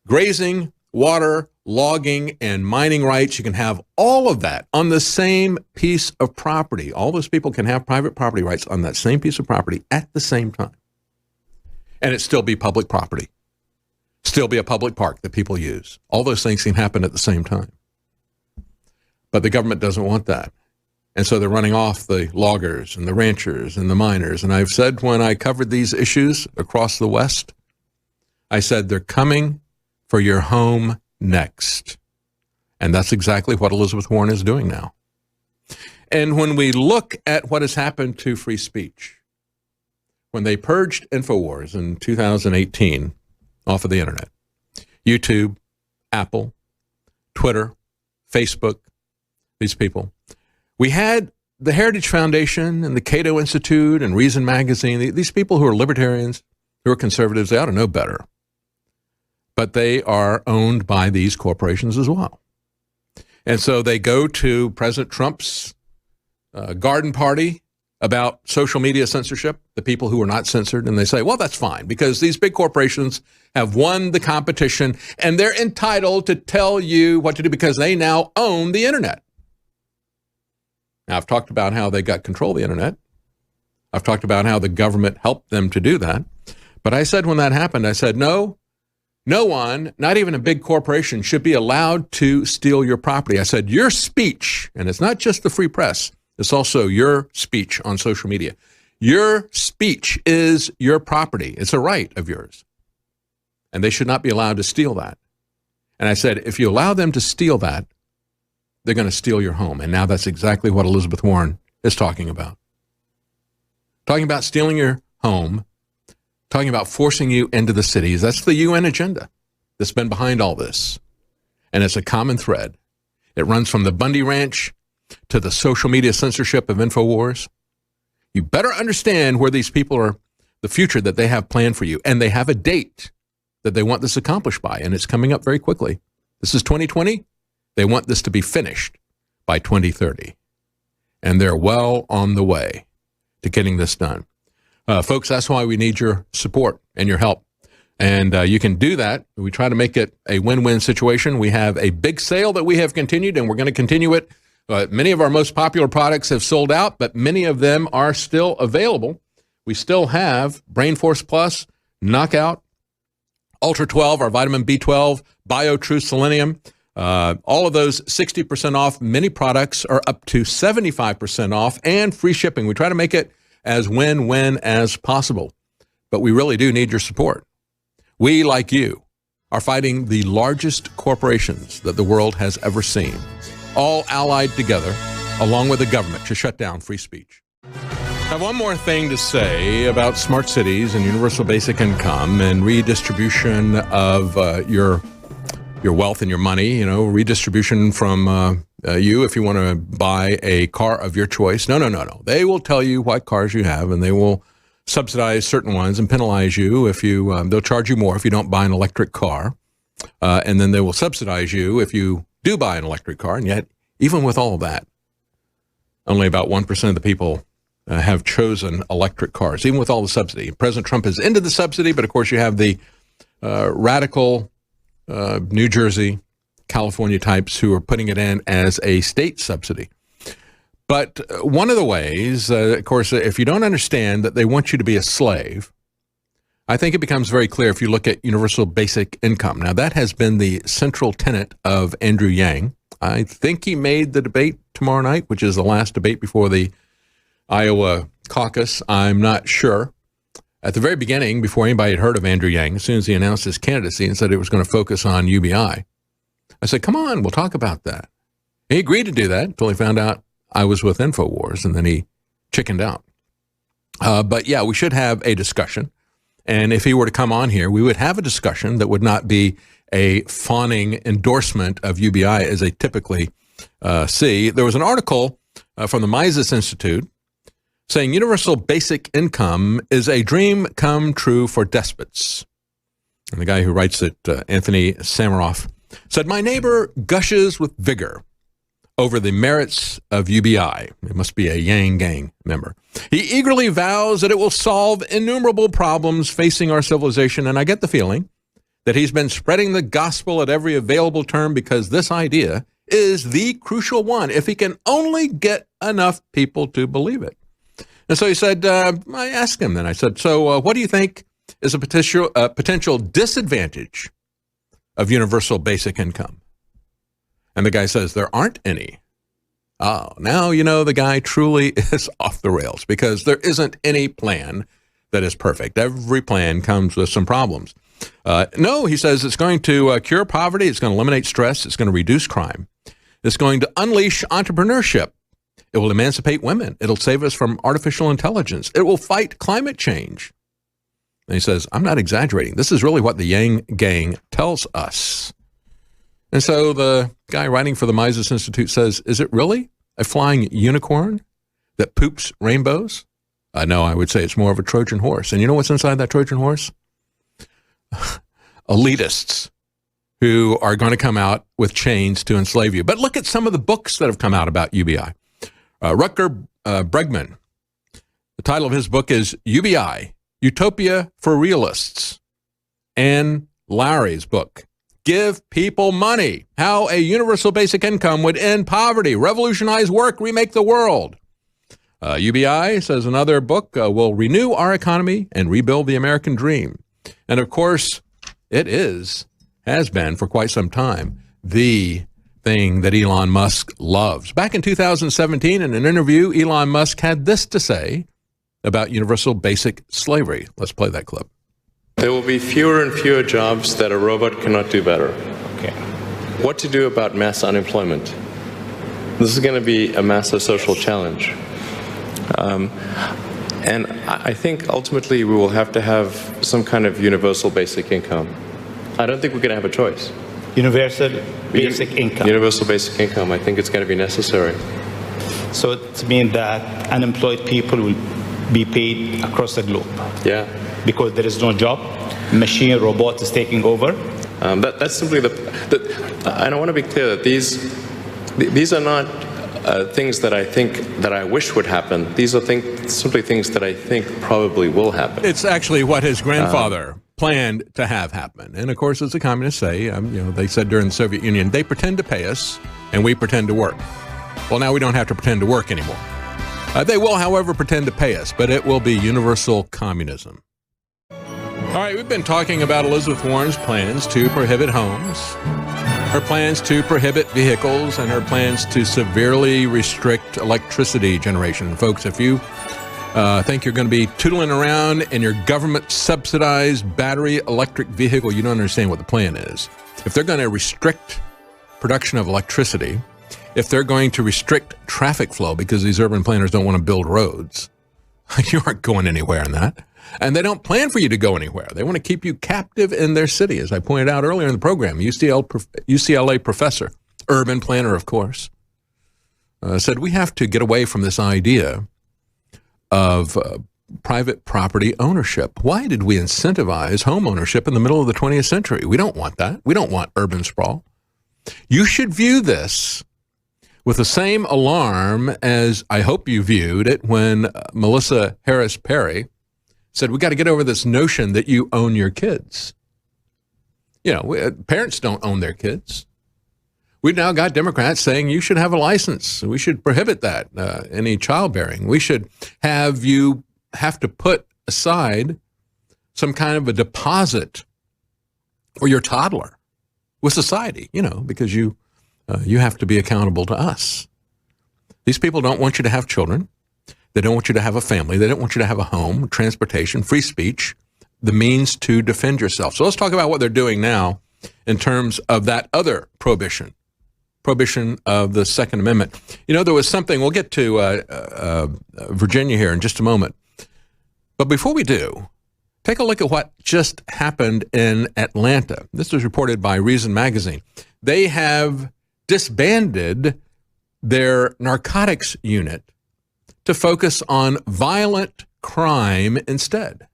[SPEAKER 2] grazing, water, logging, and mining rights. You can have all of that on the same piece of property. All those people can have private property rights on that same piece of property at the same time. And it still be public property. Still be a public park that people use. All those things can happen at the same time. But the government doesn't want that. And so they're running off the loggers and the ranchers and the miners. And I've said when I covered these issues across the West, I said they're coming for your home next. And that's exactly what Elizabeth Warren is doing now. And when we look at what has happened to free speech, when they purged InfoWars in 2018 off of the internet, YouTube, Apple, Twitter, Facebook, these people, we had the Heritage Foundation and the Cato Institute and Reason Magazine, these people who are libertarians, who are conservatives, they ought to know better. But they are owned by these corporations as well. And so they go to President Trump's garden party about social media censorship, the people who are not censored, and they say, well, that's fine, because these big corporations have won the competition, and they're entitled to tell you what to do because they now own the internet. Now, I've talked about how they got control of the internet. I've talked about how the government helped them to do that. But I said when that happened, I said, no one, not even a big corporation, should be allowed to steal your property. I said, your speech, and it's not just the free press, it's also your speech on social media. Your speech is your property. It's a right of yours. And they should not be allowed to steal that. And I said, if you allow them to steal that, they're going to steal your home. And now that's exactly what Elizabeth Warren is talking about. Talking about stealing your home, talking about forcing you into the cities. That's the UN agenda that's been behind all this. And it's a common thread. It runs from the Bundy Ranch to the social media censorship of InfoWars. You better understand where these people are, the future that they have planned for you. And they have a date that they want this accomplished by. And it's coming up very quickly. This is 2020. They want this to be finished by 2030. And they're well on the way to getting this done. Folks, that's why we need your support and your help. And you can do that. We try to make it a win-win situation. We have a big sale that we have continued, and we're going to continue it. Many of our most popular products have sold out, but many of them are still available. We still have Brain Force Plus, Knockout, Ultra 12, our vitamin B12, BioTrue Selenium. All of those 60% off. Many products are up to 75% off and free shipping. We try to make it as win-win as possible, but we really do need your support. We, like you, are fighting the largest corporations that the world has ever seen, all allied together, along with the government, to shut down free speech. I have one more thing to say about smart cities and universal basic income and redistribution of your your wealth and your money, redistribution from you if you want to buy a car of your choice. No. They will tell you what cars you have, and they will subsidize certain ones and penalize you if you, they'll charge you more if you don't buy an electric car. And then they will subsidize you if you do buy an electric car. And yet, even with all of that, only about 1% of the people have chosen electric cars, even with all the subsidy. President Trump has ended the subsidy, but of course you have the radical New Jersey, California types who are putting it in as a state subsidy. But one of the ways, of course, if you don't understand that they want you to be a slave, I think it becomes very clear if you look at universal basic income. Now, that has been the central tenet of Andrew Yang. I think he made the debate tomorrow night, which is the last debate before the Iowa caucus. I'm not sure. At the very beginning, before anybody had heard of Andrew Yang, as soon as he announced his candidacy and said it was going to focus on UBI, I said, come on, we'll talk about that. He agreed to do that until he found out I was with InfoWars, and then he chickened out. But yeah, we should have a discussion. And if he were to come on here, we would have a discussion that would not be a fawning endorsement of UBI as they typically see. There was an article from the Mises Institute saying universal basic income is a dream come true for despots. And the guy who writes it, Anthony Samaroff, said, my neighbor gushes with vigor over the merits of UBI. It must be a Yang Gang member. He eagerly vows that it will solve innumerable problems facing our civilization. And I get the feeling that he's been spreading the gospel at every available turn because this idea is the crucial one, if he can only get enough people to believe it. And so he said, I asked him then, I said, so what do you think is a potential disadvantage of universal basic income? And the guy says, there aren't any. Oh, now the guy truly is off the rails because there isn't any plan that is perfect. Every plan comes with some problems. No, he says it's going to cure poverty. It's going to eliminate stress. It's going to reduce crime. It's going to unleash entrepreneurship. It will emancipate women. It'll save us from artificial intelligence. It will fight climate change. And he says, I'm not exaggerating. This is really what the Yang Gang tells us. And so the guy writing for the Mises Institute says, is it really a flying unicorn that poops rainbows? No, I would say it's more of a Trojan horse. And you know what's inside that Trojan horse? Elitists who are going to come out with chains to enslave you. But look at some of the books that have come out about UBI. Rutger Bregman, the title of his book is UBI, Utopia for Realists. Anne Larry's book, Give People Money, How a Universal Basic Income Would End Poverty, Revolutionize Work, Remake the World. UBI, says another book, will renew our economy and rebuild the American dream. And of course, it has been for quite some time, the thing that Elon Musk loves. Back in 2017, in an interview, Elon Musk had this to say about universal basic slavery. Let's play that clip.
[SPEAKER 8] There will be fewer and fewer jobs that a robot cannot do better. Okay. What to do about mass unemployment? This is going to be a massive social challenge. And I think ultimately we will have to have some kind of universal basic income. I don't think we're going to have a choice.
[SPEAKER 9] Universal basic income.
[SPEAKER 8] Universal basic income. I think it's going to be necessary.
[SPEAKER 9] So it means that unemployed people will be paid across the globe.
[SPEAKER 8] Yeah.
[SPEAKER 9] Because there is no job, machine, robot is taking over.
[SPEAKER 8] That's simply and I want to be clear that these are not things that I think that I wish would happen. These are simply things that I think probably will happen.
[SPEAKER 2] It's actually what his grandfather planned to have happen. And of course, as the communists say, they said during the Soviet Union, they pretend to pay us and we pretend to work. Well, now we don't have to pretend to work anymore. They will, however, pretend to pay us, but it will be universal communism. All right, we've been talking about Elizabeth Warren's plans to prohibit homes, her plans to prohibit vehicles, and her plans to severely restrict electricity generation. Folks, if you think you're going to be tootling around in your government-subsidized battery electric vehicle, you don't understand what the plan is. If they're going to restrict production of electricity, if they're going to restrict traffic flow because these urban planners don't want to build roads, you aren't going anywhere in that. And they don't plan for you to go anywhere. They want to keep you captive in their city, as I pointed out earlier in the program. UCLA professor, urban planner, of course, said we have to get away from this idea of private property ownership. Why did we incentivize home ownership in the middle of the 20th century? We don't want that. We don't want urban sprawl. You should view this with the same alarm as I hope you viewed it when Melissa Harris Perry said, we got to get over this notion that you own your kids. You know, parents don't own their kids. We've now got Democrats saying you should have a license. We should prohibit that, any childbearing. We should have you have to put aside some kind of a deposit for your toddler with society, you know, because you have to be accountable to us. These people don't want you to have children. They don't want you to have a family. They don't want you to have a home, transportation, free speech, the means to defend yourself. So let's talk about what they're doing now in terms of that other prohibition of the Second Amendment. You know, there was something, we'll get to Virginia here in just a moment. But before we do, take a look at what just happened in Atlanta. This was reported by Reason Magazine. They have disbanded their narcotics unit to focus on violent crime instead.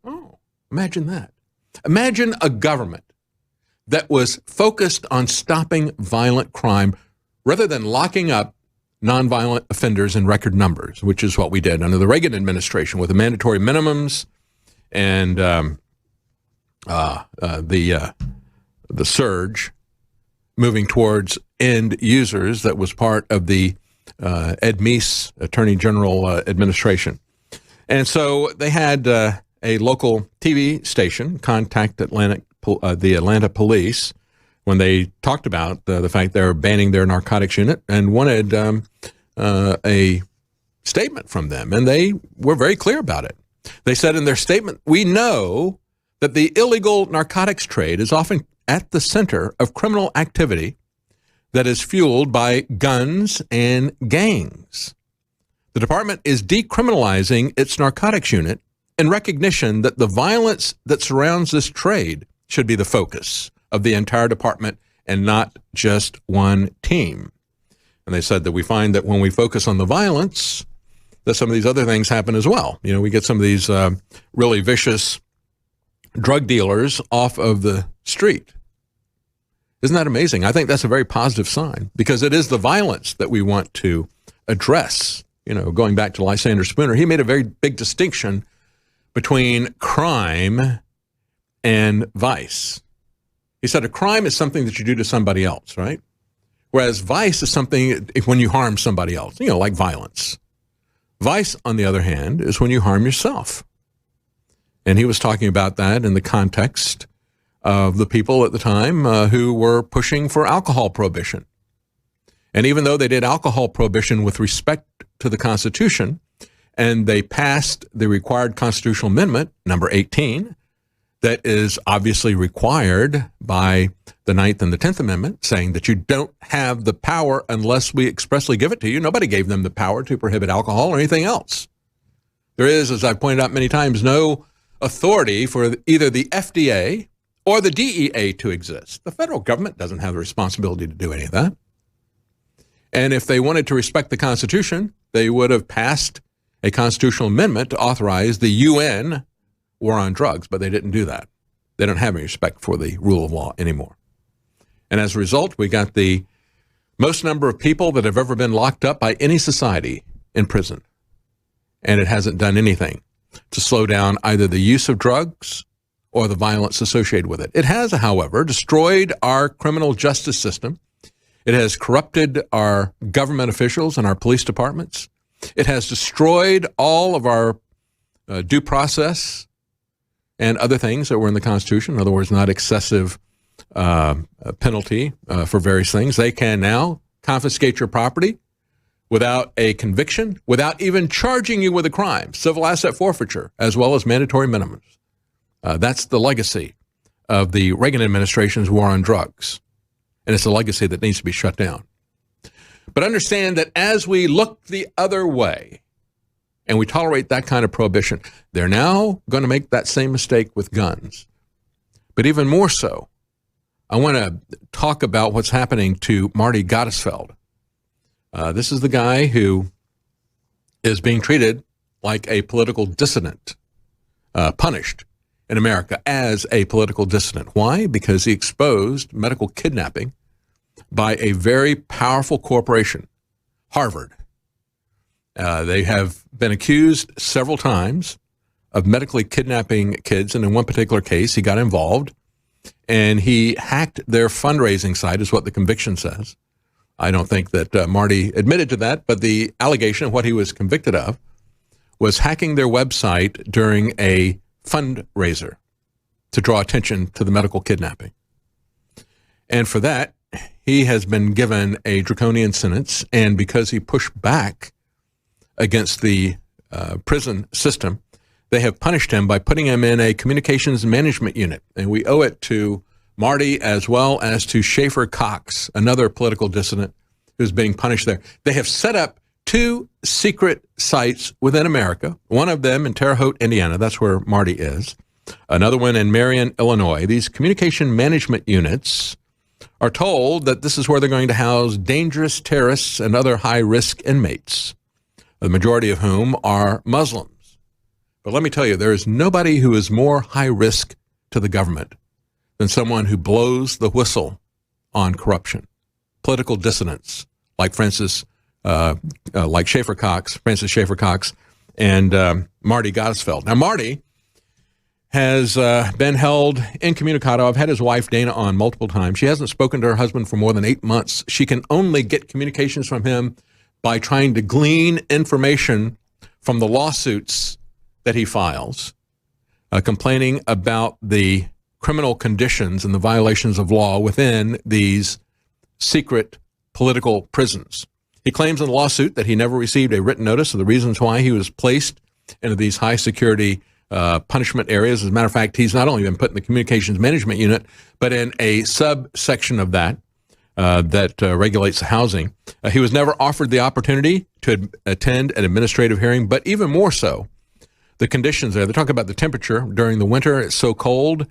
[SPEAKER 2] Oh, imagine that. Imagine a government that was focused on stopping violent crime rather than locking up nonviolent offenders in record numbers, which is what we did under the Reagan administration with the mandatory minimums and the surge moving towards end users that was part of the Ed Meese Attorney General administration. And so they had a local TV station contact the Atlanta police when they talked about the fact they're banning their narcotics unit and wanted a statement from them. And they were very clear about it. They said in their statement, we know that the illegal narcotics trade is often at the center of criminal activity that is fueled by guns and gangs. The department is decriminalizing its narcotics unit in recognition that the violence that surrounds this trade should be the focus of the entire department and not just one team. And they said that we find that when we focus on the violence, that some of these other things happen as well. You know, we get some of these really vicious drug dealers off of the street. Isn't that amazing? I think that's a very positive sign because it is the violence that we want to address. You know, going back to Lysander Spooner, he made a very big distinction between crime and vice. He said a crime is something that you do to somebody else, right? Whereas vice is something when you harm somebody else, you know, like violence. Vice, on the other hand, is when you harm yourself. And he was talking about that in the context of the people at the time who were pushing for alcohol prohibition. And even though they did alcohol prohibition with respect to the Constitution, and they passed the required constitutional amendment, number 18, that is obviously required by the 9th and the 10th Amendment, saying that you don't have the power unless we expressly give it to you. Nobody gave them the power to prohibit alcohol or anything else. There is, as I've pointed out many times, no authority for either the FDA or the DEA to exist. The federal government doesn't have the responsibility to do any of that. And if they wanted to respect the Constitution, they would have passed a constitutional amendment to authorize the UN war on drugs, but they didn't do that. They don't have any respect for the rule of law anymore. And as a result, we got the most number of people that have ever been locked up by any society in prison. And it hasn't done anything to slow down either the use of drugs or the violence associated with it. It has, however, destroyed our criminal justice system. It has corrupted our government officials and our police departments. It has destroyed all of our due process and other things that were in the Constitution. In other words, not excessive penalty for various things. They can now confiscate your property without a conviction, without even charging you with a crime, civil asset forfeiture, as well as mandatory minimums. That's the legacy of the Reagan administration's war on drugs. And it's a legacy that needs to be shut down. But understand that as we look the other way, and we tolerate that kind of prohibition. They're now going to make that same mistake with guns. But even more so, I want to talk about what's happening to Marty Gottesfeld. This is the guy who is being treated like a political dissident, punished in America as a political dissident. Why? Because he exposed medical kidnapping by a very powerful corporation, Harvard. They have been accused several times of medically kidnapping kids, and in one particular case, he got involved, and he hacked their fundraising site, is what the conviction says. I don't think that Marty admitted to that, but the allegation of what he was convicted of was hacking their website during a fundraiser to draw attention to the medical kidnapping. And for that, he has been given a draconian sentence, and because he pushed back against the prison system, they have punished him by putting him in a communications management unit. And we owe it to Marty as well as to Schaefer Cox, another political dissident who's being punished there. They have set up 2 secret sites within America, one of them in Terre Haute, Indiana. That's where Marty is. Another one in Marion, Illinois. These communication management units are told that this is where they're going to house dangerous terrorists and other high-risk inmates, the majority of whom are Muslims. But let me tell you, there is nobody who is more high risk to the government than someone who blows the whistle on corruption. Political dissidents like Francis Schaefer Cox, and Marty Gottesfeld. Now, Marty has been held incommunicado. I've had his wife, Dana, on multiple times. She hasn't spoken to her husband for more than 8 months. She can only get communications from him by trying to glean information from the lawsuits that he files, complaining about the criminal conditions and the violations of law within these secret political prisons. He claims in the lawsuit that he never received a written notice of the reasons why he was placed into these high security punishment areas. As a matter of fact, he's not only been put in the communications management unit, but in a subsection of that regulates the housing. He was never offered the opportunity to attend an administrative hearing, but even more so, the conditions there. They talk about the temperature during the winter. It's so cold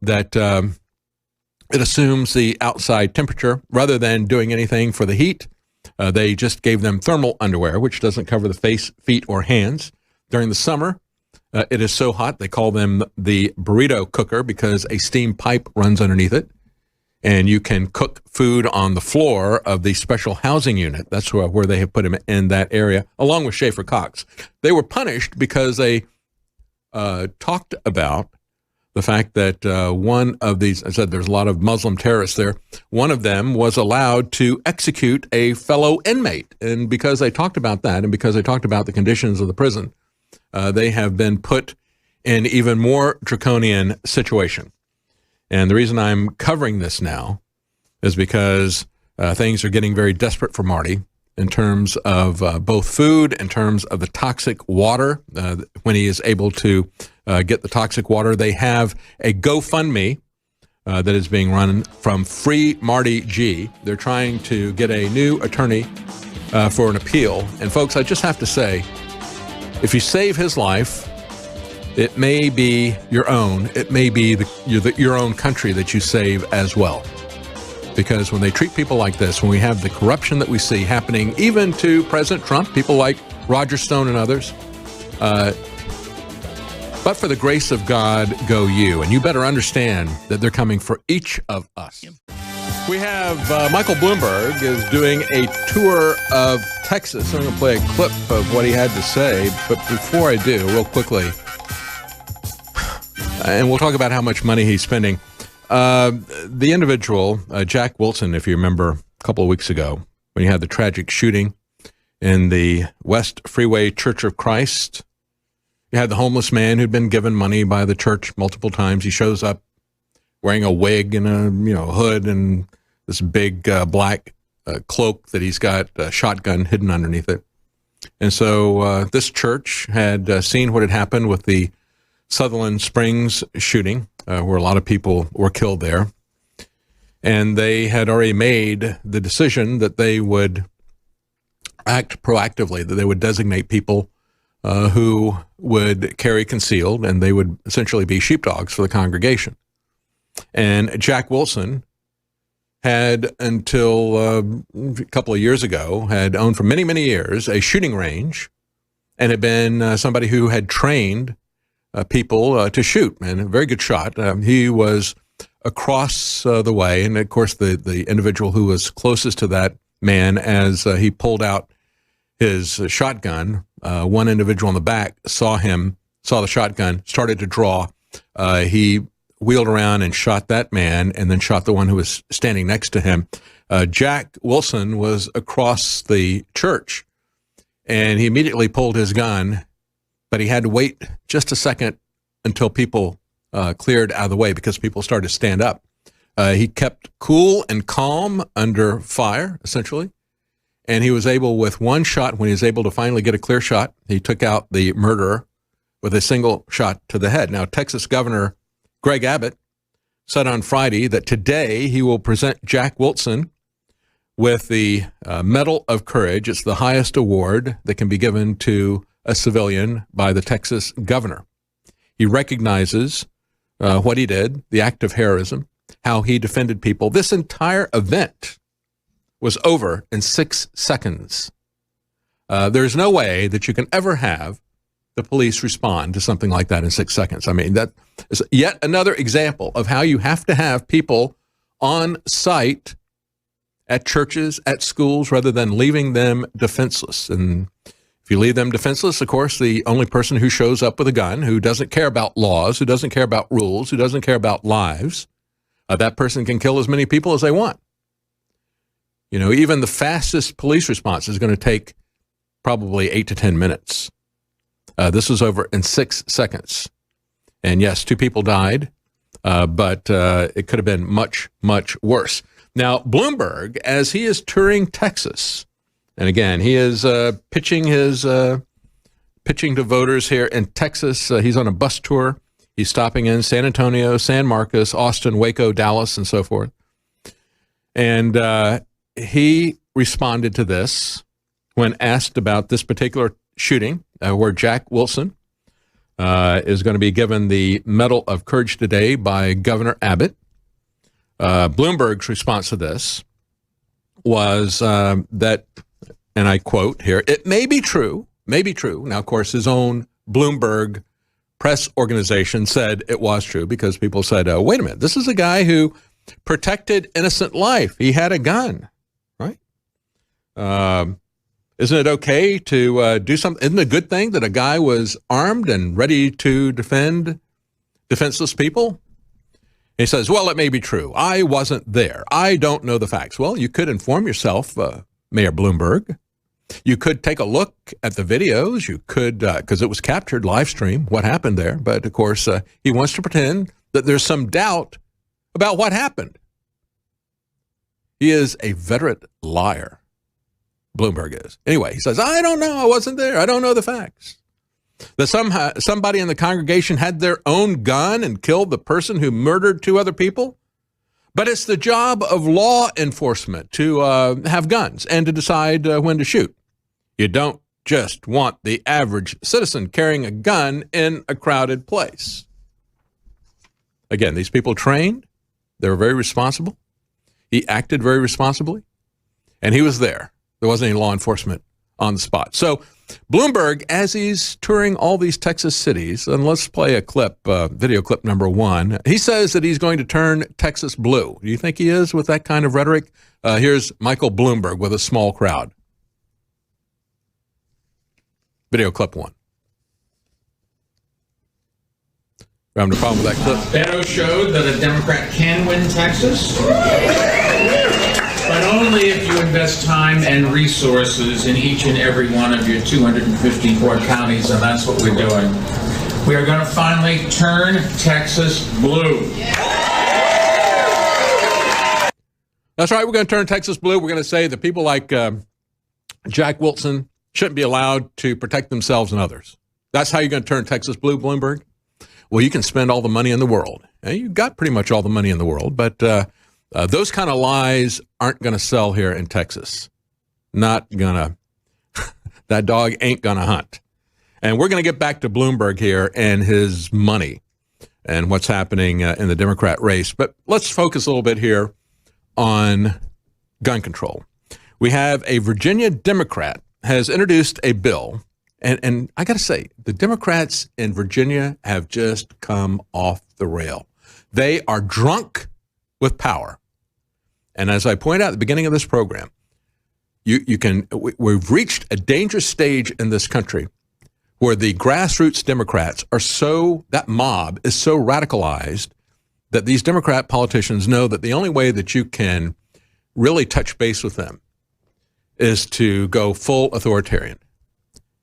[SPEAKER 2] that it assumes the outside temperature rather than doing anything for the heat. They just gave them thermal underwear, which doesn't cover the face, feet, or hands. During the summer, it is so hot, they call them the burrito cooker because a steam pipe runs underneath it, and you can cook food on the floor of the special housing unit. That's where they have put him in that area, along with Schaefer Cox. They were punished because they talked about the fact that one of these, I said there's a lot of Muslim terrorists there, one of them was allowed to execute a fellow inmate. And because they talked about that and because they talked about the conditions of the prison, they have been put in even more draconian situation. And the reason I'm covering this now is because things are getting very desperate for Marty in terms of both food, in terms of the toxic water. When he is able to get the toxic water, they have a GoFundMe that is being run from Free Marty G. They're trying to get a new attorney for an appeal. And folks, I just have to say, if you save his life, it may be your own. It may be your own country that you save as well. Because when they treat people like this, when we have the corruption that we see happening, even to President Trump, people like Roger Stone and others, but for the grace of God go you. And you better understand that they're coming for each of us. We have Michael Bloomberg is doing a tour of Texas. I'm going to play a clip of what he had to say. But before I do, real quickly, and we'll talk about how much money he's spending. The individual, Jack Wilson, if you remember a couple of weeks ago, when you had the tragic shooting in the West Freeway Church of Christ, you had the homeless man who'd been given money by the church multiple times. He shows up wearing a wig and a hood and this big black cloak that he's got a shotgun hidden underneath it. And so this church had seen what had happened with the Sutherland Springs shooting, where a lot of people were killed there. And they had already made the decision that they would act proactively, that they would designate people who would carry concealed, and they would essentially be sheepdogs for the congregation. And Jack Wilson had, until a couple of years ago, had owned for many, many years a shooting range and had been somebody who had trained people to shoot, and a very good shot. He was across the way, and of course the individual who was closest to that man, as he pulled out his shotgun, one individual in the back saw the shotgun, started to draw. He wheeled around and shot that man, and then shot the one who was standing next to him. Jack Wilson was across the church, and he immediately pulled his gun, but he had to wait just a second until people cleared out of the way, because people started to stand up. He kept cool and calm under fire, essentially, and he was able, with one shot, when he was able to finally get a clear shot, he took out the murderer with a single shot to the head. Now, Texas Governor Greg Abbott said on Friday that today he will present Jack Wilson with the Medal of Courage. It's the highest award that can be given to a civilian by the Texas governor. He recognizes what he did, the act of heroism, how he defended people. This entire event was over in 6 seconds. There's no way that you can ever have the police respond to something like that in 6 seconds. I mean, that is yet another example of how you have to have people on site at churches, at schools, rather than leaving them defenseless. And if you leave them defenseless, of course, the only person who shows up with a gun, who doesn't care about laws, who doesn't care about rules, who doesn't care about lives, that person can kill as many people as they want. You know, even the fastest police response is going to take probably 8 to 10 minutes. This was over in 6 seconds. And yes, 2 people died, but it could have been much, much worse. Now, Bloomberg, as he is touring Texas, and again, he is pitching to voters here in Texas. He's on a bus tour. He's stopping in San Antonio, San Marcos, Austin, Waco, Dallas, and so forth. And he responded to this when asked about this particular shooting, where Jack Wilson is going to be given the Medal of Courage today by Governor Abbott. Bloomberg's response to this was that, and I quote here, "It may be true. Now, of course, his own Bloomberg press organization said it was true, because people said, wait a minute, this is a guy who protected innocent life. He had a gun, right? Isn't it okay to do something? Isn't it a good thing that a guy was armed and ready to defend defenseless people?" He says, well, it may be true. I wasn't there. I don't know the facts. Well, you could inform yourself, Mayor Bloomberg. You could take a look at the videos. You could, because it was captured, live stream, what happened there. But, of course, he wants to pretend that there's some doubt about what happened. He is a veteran liar, Bloomberg is. Anyway, he says, I don't know. I wasn't there. I don't know the facts. That somebody in the congregation had their own gun and killed the person who murdered 2 other people. But it's the job of law enforcement to have guns and to decide when to shoot. You don't just want the average citizen carrying a gun in a crowded place. Again, these people trained. They were very responsible. He acted very responsibly. And he was there. There wasn't any law enforcement on the spot. So Bloomberg, as he's touring all these Texas cities, and let's play a clip, video clip number 1. He says that he's going to turn Texas blue. Do you think he is with that kind of rhetoric? Here's Michael Bloomberg with a small crowd. Video clip 1. We're having a problem with that clip.
[SPEAKER 10] Beto showed that a Democrat can win Texas. But only if you invest time and resources in each and every one of your 254 counties, and that's what we're doing. We are going to finally turn Texas blue.
[SPEAKER 2] That's right, we're going to turn Texas blue. We're going to say that people like Jack Wilson shouldn't be allowed to protect themselves and others. That's how you're going to turn Texas blue, Bloomberg? Well, you can spend all the money in the world. You've got pretty much all the money in the world, but those kind of lies aren't going to sell here in Texas. Not going to. That dog ain't going to hunt. And we're going to get back to Bloomberg here and his money and what's happening in the Democrat race. But let's focus a little bit here on gun control. We have a Virginia Democrat has introduced a bill. And I got to say, the Democrats in Virginia have just come off the rail. They are drunk with power. And as I point out at the beginning of this program, we've reached a dangerous stage in this country where the grassroots Democrats that mob is so radicalized that these Democrat politicians know that the only way that you can really touch base with them is to go full authoritarian.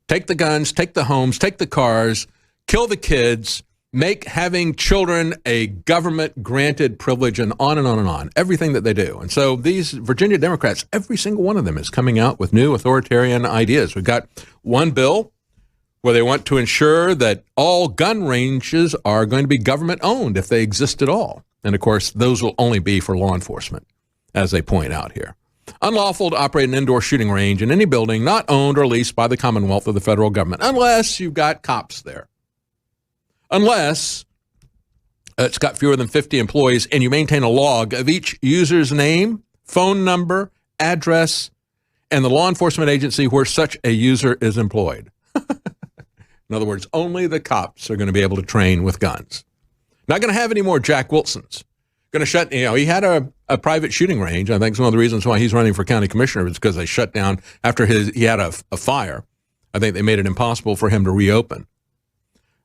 [SPEAKER 2] Take the guns, take the homes, take the cars, kill the kids, make having children a government-granted privilege, and on and on and on, everything that they do. And so these Virginia Democrats, every single one of them is coming out with new authoritarian ideas. We've got one bill where they want to ensure that all gun ranges are going to be government-owned if they exist at all. And, of course, those will only be for law enforcement, as they point out here. Unlawful to operate an indoor shooting range in any building not owned or leased by the Commonwealth or the federal government, unless you've got cops there. Unless it's got fewer than 50 employees and you maintain a log of each user's name, phone number, address, and the law enforcement agency where such a user is employed. In other words, only the cops are going to be able to train with guns. Not going to have any more Jack Wilsons. Going to shut, he had a private shooting range. I think it's one of the reasons why he's running for county commissioner is because they shut down after he had a fire. I think they made it impossible for him to reopen.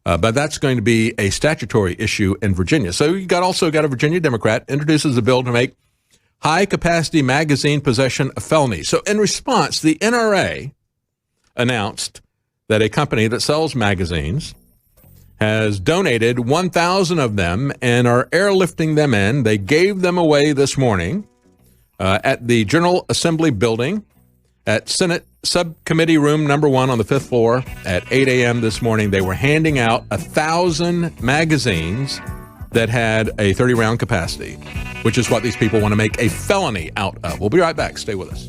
[SPEAKER 2] But that's going to be a statutory issue in Virginia. So you also got a Virginia Democrat introduces a bill to make high-capacity magazine possession a felony. So in response, the NRA announced that a company that sells magazines has donated 1,000 of them and are airlifting them in. They gave them away this morning at the General Assembly building at Senate Subcommittee Room number 1 on the 5th floor at 8 a.m. this morning. They were handing out 1,000 magazines that had a 30-round capacity, which is what these people want to make a felony out of. We'll be right back. Stay with us.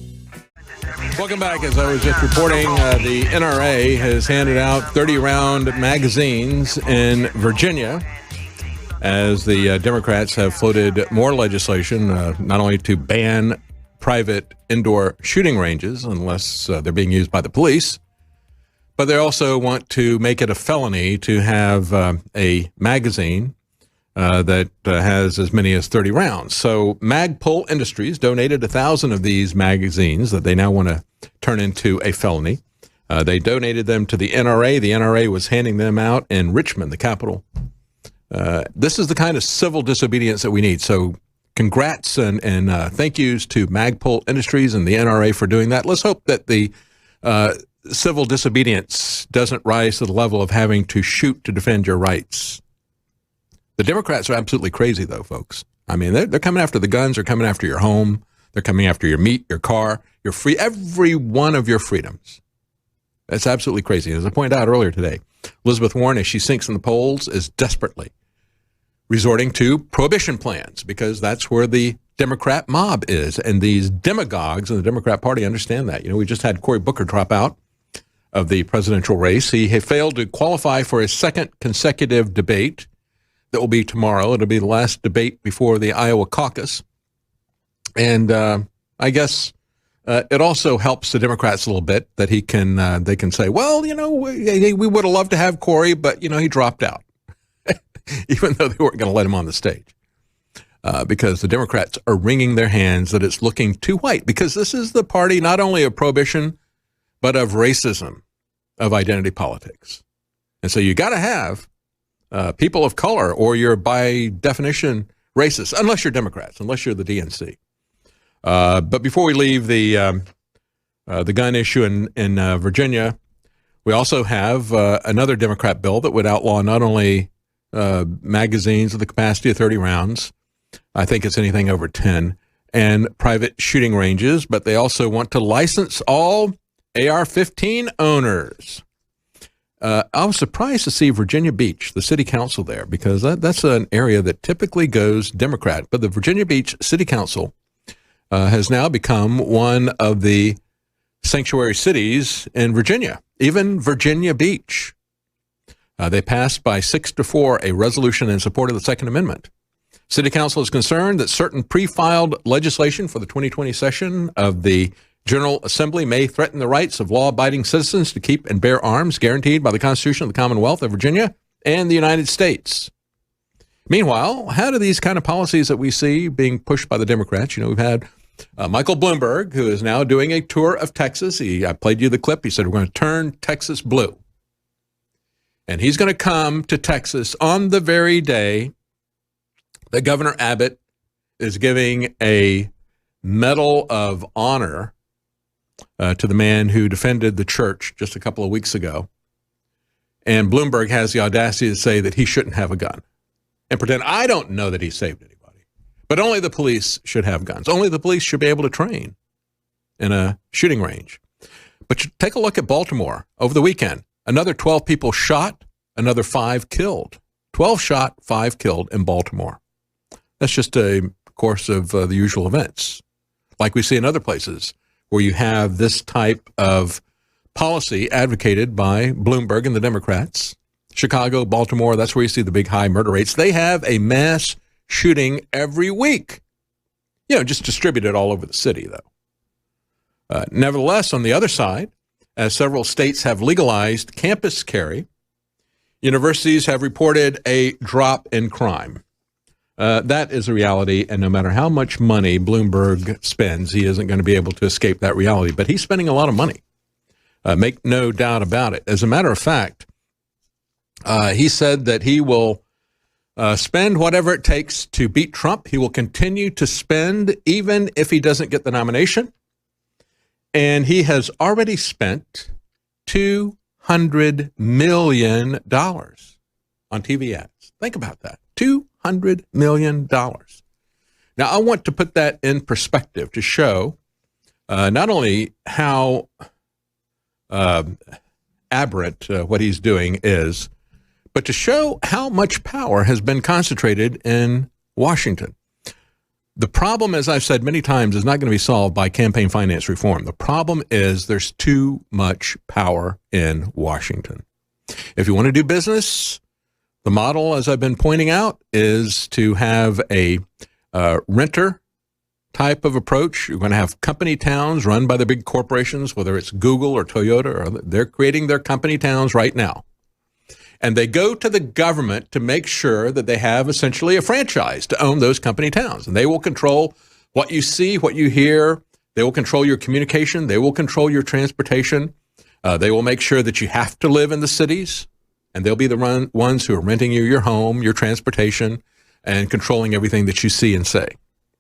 [SPEAKER 2] Welcome back. As I was just reporting, the NRA has handed out 30-round magazines in Virginia as the Democrats have floated more legislation, not only to ban private indoor shooting ranges unless they're being used by the police, but they also want to make it a felony to have a magazine that has as many as 30 rounds. So Magpull Industries donated 1,000 of these magazines that they now want to turn into a felony. They donated them to the NRA. The NRA was handing them out in Richmond, the capital. This is the kind of civil disobedience that we need. So congrats and thank yous to Magpull Industries and the NRA for doing that. Let's hope that the civil disobedience doesn't rise to the level of having to shoot to defend your rights. The Democrats are absolutely crazy, though, folks. I mean, they're coming after the guns. They're coming after your home. They're coming after your meat, your car, your every one of your freedoms. That's absolutely crazy. As I pointed out earlier today, Elizabeth Warren, as she sinks in the polls, is desperately resorting to prohibition plans because that's where the Democrat mob is. And these demagogues in the Democrat Party understand that. We just had Cory Booker drop out of the presidential race. He had failed to qualify for a second consecutive debate. That will be tomorrow. It'll be the last debate before the Iowa caucus. And I guess it also helps the Democrats a little bit that they can say, well, we would have loved to have Cory, but, he dropped out, even though they weren't going to let him on the stage. Because the Democrats are wringing their hands that it's looking too white, because this is the party not only of prohibition, but of racism, of identity politics. And so you got to have people of color, or you're by definition racist, unless you're Democrats, unless you're the DNC. But before we leave the gun issue in Virginia, we also have another Democrat bill that would outlaw not only magazines with the capacity of 30 rounds, I think it's anything over 10, and private shooting ranges, but they also want to license all AR-15 owners. I was surprised to see Virginia Beach, the city council there, because that's an area that typically goes Democrat. But the Virginia Beach City Council has now become one of the sanctuary cities in Virginia, even Virginia Beach. They passed by 6-4 a resolution in support of the Second Amendment. City Council is concerned that certain pre-filed legislation for the 2020 session of the General Assembly may threaten the rights of law-abiding citizens to keep and bear arms guaranteed by the Constitution of the Commonwealth of Virginia and the United States. Meanwhile, how do these kind of policies that we see being pushed by the Democrats? We've had Michael Bloomberg, who is now doing a tour of Texas. I played you the clip. He said, we're going to turn Texas blue. And he's going to come to Texas on the very day that Governor Abbott is giving a Medal of Honor to the man who defended the church just a couple of weeks ago. And Bloomberg has the audacity to say that he shouldn't have a gun and pretend, I don't know that he saved anybody, but only the police should have guns. Only the police should be able to train in a shooting range. But take a look at Baltimore over the weekend. Another 12 people shot, another 5 killed. 12 shot, 5 killed in Baltimore. That's just a course of the usual events, like we see in other places where you have this type of policy advocated by Bloomberg and the Democrats. Chicago, Baltimore, that's where you see the big high murder rates. They have a mass shooting every week, just distributed all over the city, though. Nevertheless, on the other side, as several states have legalized campus carry, universities have reported a drop in crime. That is a reality, and no matter how much money Bloomberg spends, he isn't going to be able to escape that reality. But he's spending a lot of money. Make no doubt about it. As a matter of fact, he said that he will spend whatever it takes to beat Trump. He will continue to spend even if he doesn't get the nomination. And he has already spent $200 million on TV ads. Think about that. $200 million. Now, I want to put that in perspective to show not only how aberrant what he's doing is, but to show how much power has been concentrated in Washington. The problem, as I've said many times, is not going to be solved by campaign finance reform. The problem is there's too much power in Washington. If you want to do business, the model, as I've been pointing out, is to have a renter type of approach. You're going to have company towns run by the big corporations, whether it's Google or Toyota, or they're creating their company towns right now. And they go to the government to make sure that they have essentially a franchise to own those company towns. And they will control what you see, what you hear. They will control your communication. They will control your transportation. They will make sure that you have to live in the cities. And they'll be the ones who are renting you your home, your transportation, and controlling everything that you see and say.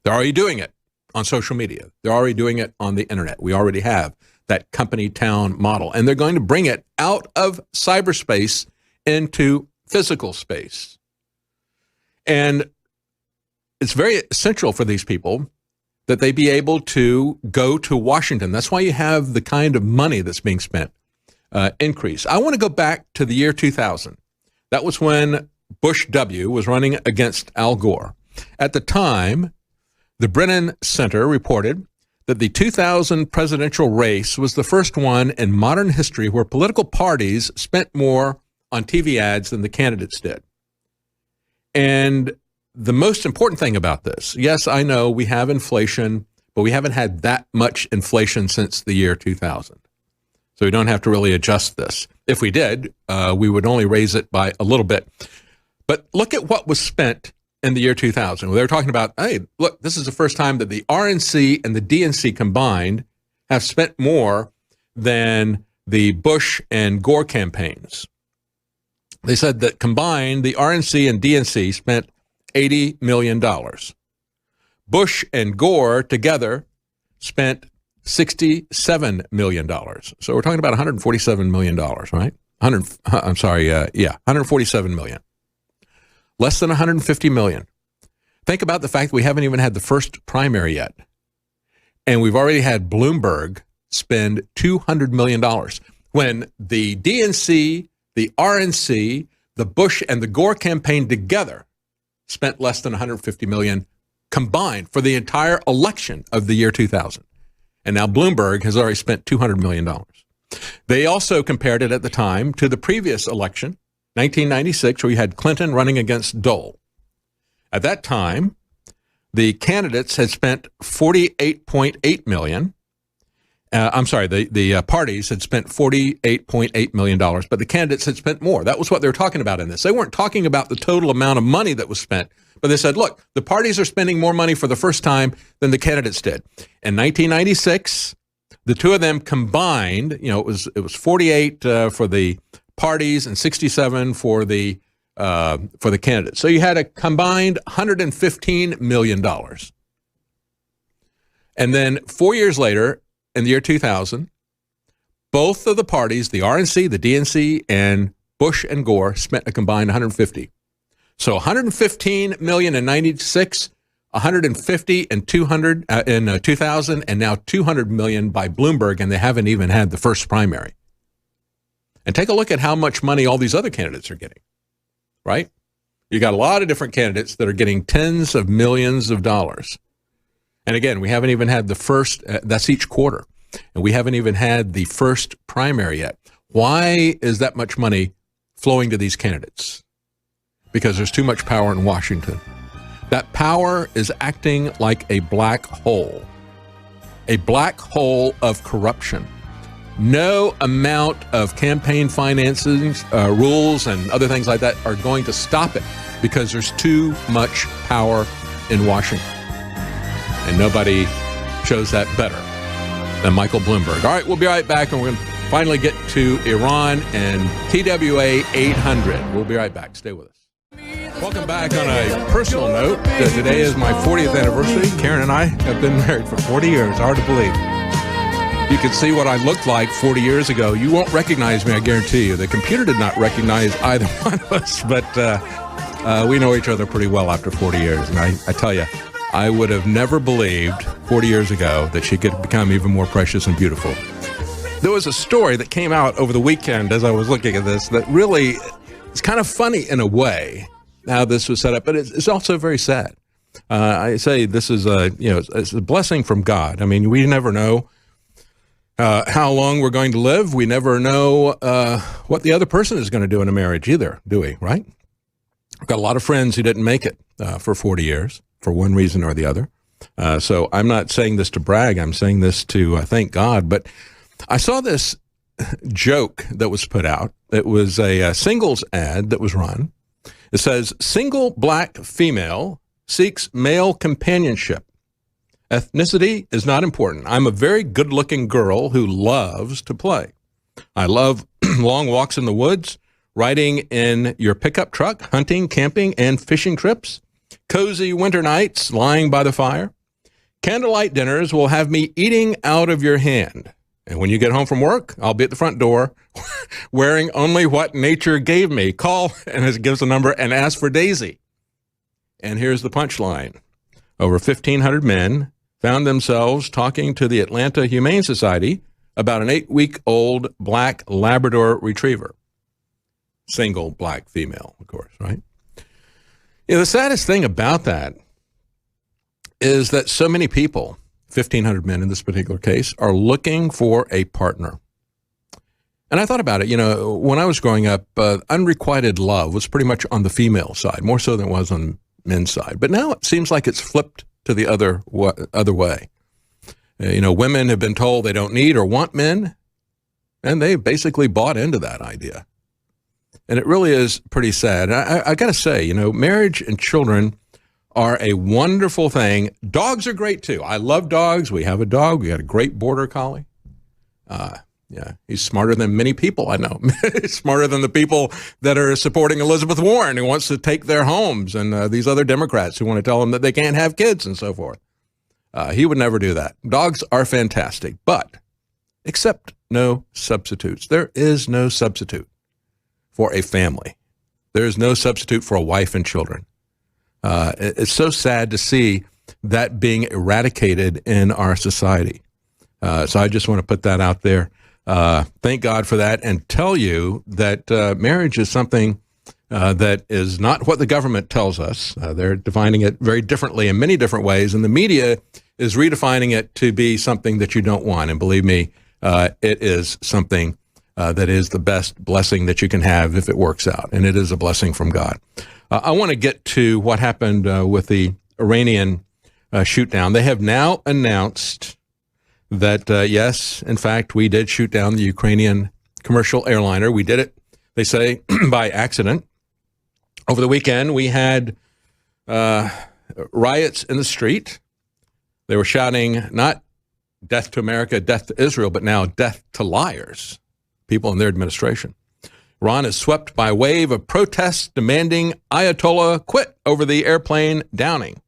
[SPEAKER 2] They're already doing it on social media. They're already doing it on the internet. We already have that company town model. And they're going to bring it out of cyberspace into physical space. And it's very essential for these people that they be able to go to Washington. That's why you have the kind of money that's being spent increase. I want to go back to the year 2000. That was when Bush W. was running against Al Gore. At the time, the Brennan Center reported that the 2000 presidential race was the first one in modern history where political parties spent more on TV ads than the candidates did. And the most important thing about this, yes, I know we have inflation, but we haven't had that much inflation since the year 2000. So we don't have to really adjust this. If we did, we would only raise it by a little bit. But look at what was spent in the year 2000. They were talking about, hey, look, this is the first time that the RNC and the DNC combined have spent more than the Bush and Gore campaigns. They said that combined, the RNC and DNC spent $80 million. Bush and Gore together spent $67 million. So we're talking about $147 million, right? 147 million. Less than 150 million. Think about the fact that we haven't even had the first primary yet. And we've already had Bloomberg spend $200 million. When the DNC, the RNC, the Bush and the Gore campaign together spent less than 150 million combined for the entire election of the year 2000. And now Bloomberg has already spent $200 million. They also compared it at the time to the previous election, 1996, where you had Clinton running against Dole. At that time, the candidates had spent $48.8 million. The parties had spent $48.8 million, but the candidates had spent more. That was what they were talking about in this. They weren't talking about the total amount of money that was spent, but they said, look, the parties are spending more money for the first time than the candidates did. In 1996, the two of them combined, it was 48 for the parties and 67 for the candidates. So you had a combined $115 million. And then 4 years later, in the year 2000, both of the parties, the RNC, the DNC, and Bush and Gore, spent a combined 150. So 115 million in 96, 150 in 200 in 2000, and now 200 million by Bloomberg, and they haven't even had the first primary. And take a look at how much money all these other candidates are getting, right? You got a lot of different candidates that are getting tens of millions of dollars. And again, we haven't even had the first, that's each quarter, and we haven't even had the first primary yet. Why is that much money flowing to these candidates? Because there's too much power in Washington. That power is acting like a black hole of corruption. No amount of campaign financing rules and other things like that are going to stop it because there's too much power in Washington. And nobody shows that better than Michael Bloomberg. All right, we'll be right back, and we're going to finally get to Iran and TWA 800. We'll be right back. Stay with us. Welcome back. On a personal note, today is my 40th anniversary. Karen and I have been married for 40 years. Hard to believe. You can see what I looked like 40 years ago. You won't recognize me, I guarantee you. The computer did not recognize either one of us, but we know each other pretty well after 40 years. And I tell you, I would have never believed 40 years ago that she could become even more precious and beautiful. There was a story that came out over the weekend as I was looking at this that really is kind of funny in a way, how this was set up, but it's also very sad. I say this is it's a blessing from God. I mean, we never know how long we're going to live. We never know what the other person is going to do in a marriage either, do we, right? I've got a lot of friends who didn't make it for 40 years for one reason or the other. So I'm not saying this to brag. I'm saying this to thank God. But I saw this joke that was put out. It was a singles ad that was run. It says, single black female seeks male companionship. Ethnicity is not important. I'm a very good-looking girl who loves to play. I love long walks in the woods, riding in your pickup truck, hunting, camping, and fishing trips, cozy winter nights lying by the fire. Candlelight dinners will have me eating out of your hand. And when you get home from work, I'll be at the front door wearing only what nature gave me. Call, and it gives a number, and ask for Daisy. And here's the punchline. Over 1,500 men found themselves talking to the Atlanta Humane Society about an 8-week-old black Labrador retriever. Single black female, of course, right? The saddest thing about that is that so many people, 1,500 men in this particular case, are looking for a partner. And I thought about it, when I was growing up, unrequited love was pretty much on the female side, more so than it was on men's side. But now it seems like it's flipped to the other way. Women have been told they don't need or want men, and they basically bought into that idea. And it really is pretty sad. I got to say, marriage and children are a wonderful thing. Dogs are great, too. I love dogs. We have a dog. We got a great border collie. He's smarter than many people I know. He's smarter than the people that are supporting Elizabeth Warren, who wants to take their homes, and these other Democrats who want to tell them that they can't have kids and so forth. He would never do that. Dogs are fantastic, but except no substitutes. There is no substitute for a family. There is no substitute for a wife and children. It's so sad to see that being eradicated in our society. So I just want to put that out there. Thank God for that, and tell you that marriage is something that is not what the government tells us. They're defining it very differently in many different ways, and the media is redefining it to be something that you don't want. And believe me, it is something that is the best blessing that you can have if it works out. And it is a blessing from God. I want to get to what happened with the Iranian shoot down. They have now announced that, yes, in fact, we did shoot down the Ukrainian commercial airliner. We did it, they say, by accident. Over the weekend, we had riots in the street. They were shouting not death to America, death to Israel, but now death to liars, people in their administration. Iran is swept by a wave of protests demanding Ayatollah quit over the airplane downing.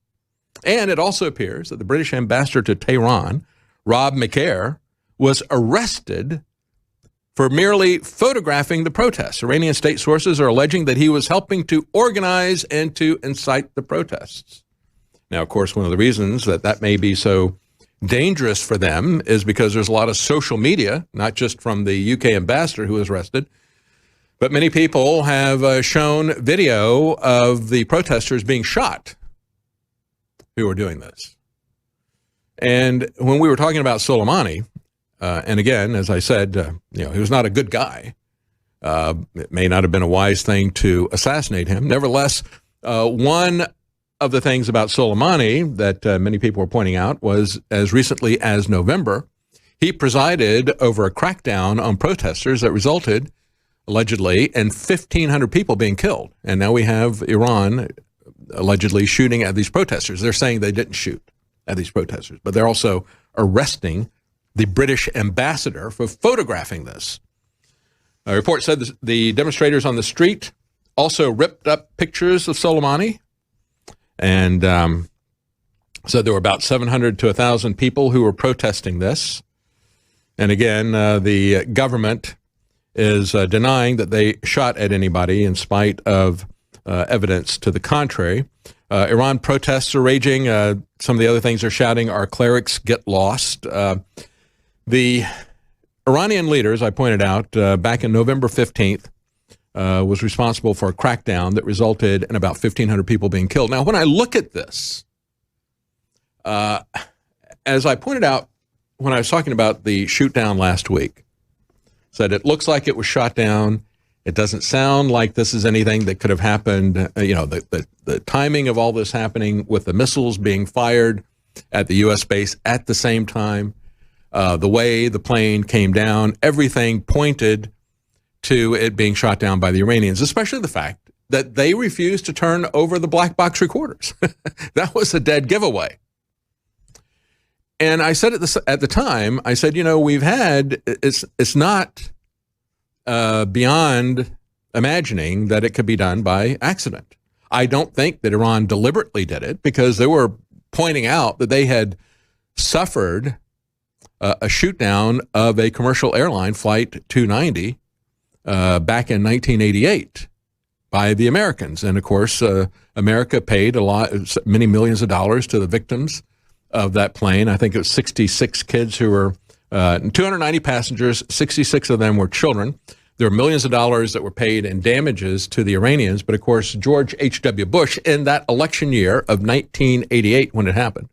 [SPEAKER 2] And it also appears that the British ambassador to Tehran, Rob McCare, was arrested for merely photographing the protests. Iranian state sources are alleging that he was helping to organize and to incite the protests. Now, of course, one of the reasons that that may be so dangerous for them is because there's a lot of social media, not just from the UK ambassador who was arrested, but many people have shown video of the protesters being shot who are doing this. And when we were talking about Soleimani, and again, as I said, he was not a good guy. It may not have been a wise thing to assassinate him. Nevertheless, one of the things about Soleimani that many people were pointing out was as recently as November, he presided over a crackdown on protesters that resulted, allegedly, in 1,500 people being killed. And now we have Iran allegedly shooting at these protesters. They're saying they didn't shoot at these protesters, but they're also arresting the British ambassador for photographing this. A report said the demonstrators on the street also ripped up pictures of Soleimani, and said there were about 700 to 1,000 people who were protesting this. And again, the government is denying that they shot at anybody in spite of evidence to the contrary. Iran protests are raging. Some of the other things they're shouting are clerics get lost. The Iranian leaders, I pointed out, back in November 15th, was responsible for a crackdown that resulted in about 1,500 people being killed. Now, when I look at this, as I pointed out when I was talking about the shoot down last week, said it looks like it was shot down. It doesn't sound like this is anything that could have happened. The timing of all this happening with the missiles being fired at the U.S. base at the same time, the way the plane came down, everything pointed to it being shot down by the Iranians, especially the fact that they refused to turn over the black box recorders. That was a dead giveaway. And I said at the time, I said, we've had, it's not beyond imagining that it could be done by accident. I don't think that Iran deliberately did it because they were pointing out that they had suffered a shoot down of a commercial airline, Flight 290, back in 1988 by the Americans. And of course, America paid many millions of dollars to the victims of that plane. I think it was 66 kids who were 290 passengers, 66 of them were children. There were millions of dollars that were paid in damages to the Iranians. But of course, George H.W. Bush, in that election year of 1988, when it happened,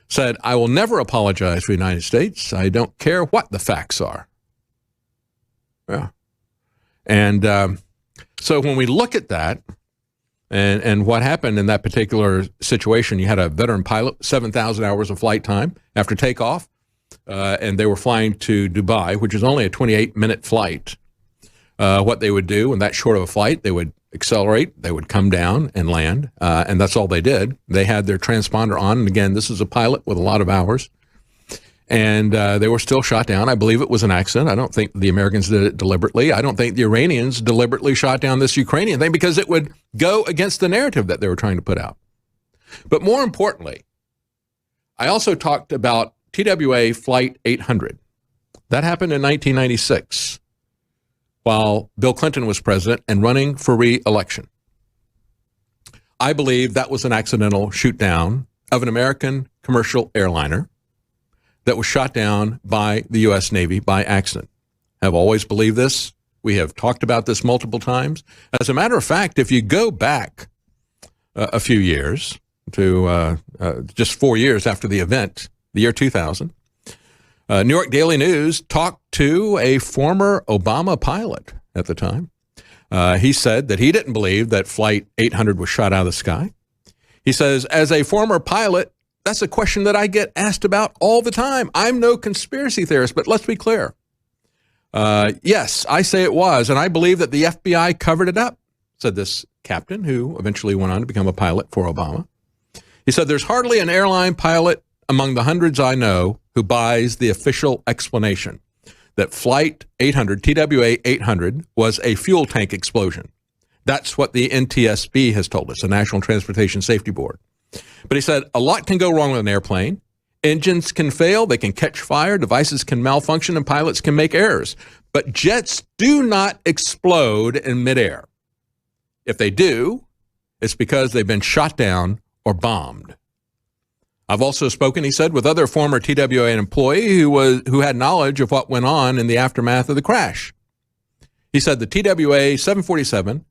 [SPEAKER 2] said, I will never apologize for the United States. I don't care what the facts are. Yeah. And so when we look at that and what happened in that particular situation, you had a veteran pilot, 7,000 hours of flight time after takeoff, and they were flying to Dubai, which is only a 28-minute flight. What they would do in that short of a flight, they would accelerate, they would come down and land, and that's all they did. They had their transponder on, and again, this is a pilot with a lot of hours, and they were still shot down. I believe it was an accident. I don't think the Americans did it deliberately. I don't think the Iranians deliberately shot down this Ukrainian thing because it would go against the narrative that they were trying to put out. But more importantly, I also talked about TWA Flight 800. That happened in 1996 while Bill Clinton was president and running for re-election. I believe that was an accidental shoot down of an American commercial airliner that was shot down by the U.S. Navy by accident. I've always believed this. We have talked about this multiple times. As a matter of fact, if you go back a few years, to just 4 years after the event, the year 2000. New York Daily News talked to a former Obama pilot at the time. He said that he didn't believe that Flight 800 was shot out of the sky. He says, as a former pilot, that's a question that I get asked about all the time. I'm no conspiracy theorist, but let's be clear. Yes, I say it was, and I believe that the FBI covered it up, said this captain who eventually went on to become a pilot for Obama. He said, there's hardly an airline pilot among the hundreds I know who buys the official explanation that Flight 800, TWA 800, was a fuel tank explosion. That's what the NTSB has told us, the National Transportation Safety Board. But he said, a lot can go wrong with an airplane. Engines can fail, they can catch fire, devices can malfunction, and pilots can make errors. But jets do not explode in midair. If they do, it's because they've been shot down or bombed. I've also spoken, he said, with other former TWA employee who had knowledge of what went on in the aftermath of the crash. He said the TWA 747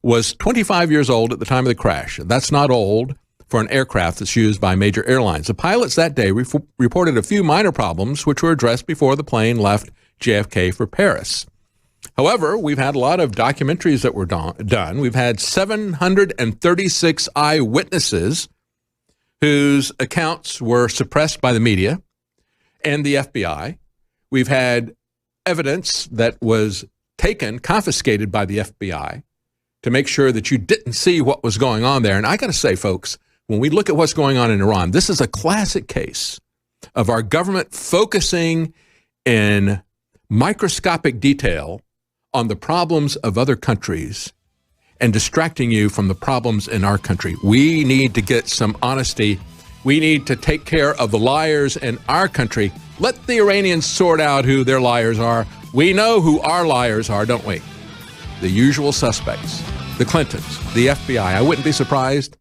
[SPEAKER 2] was 25 years old at the time of the crash. That's not old for an aircraft that's used by major airlines. The pilots that day reported a few minor problems which were addressed before the plane left JFK for Paris. However, we've had a lot of documentaries that were done. We've had 736 eyewitnesses whose accounts were suppressed by the media and the FBI. We've had evidence that was confiscated by the FBI to make sure that you didn't see what was going on there. And I got to say, folks, when we look at what's going on in Iran, this is a classic case of our government focusing in microscopic detail on the problems of other countries and distracting you from the problems in our country. We need to get some honesty. We need to take care of the liars in our country. Let the Iranians sort out who their liars are. We know who our liars are, don't we? The usual suspects, the Clintons, the FBI. I wouldn't be surprised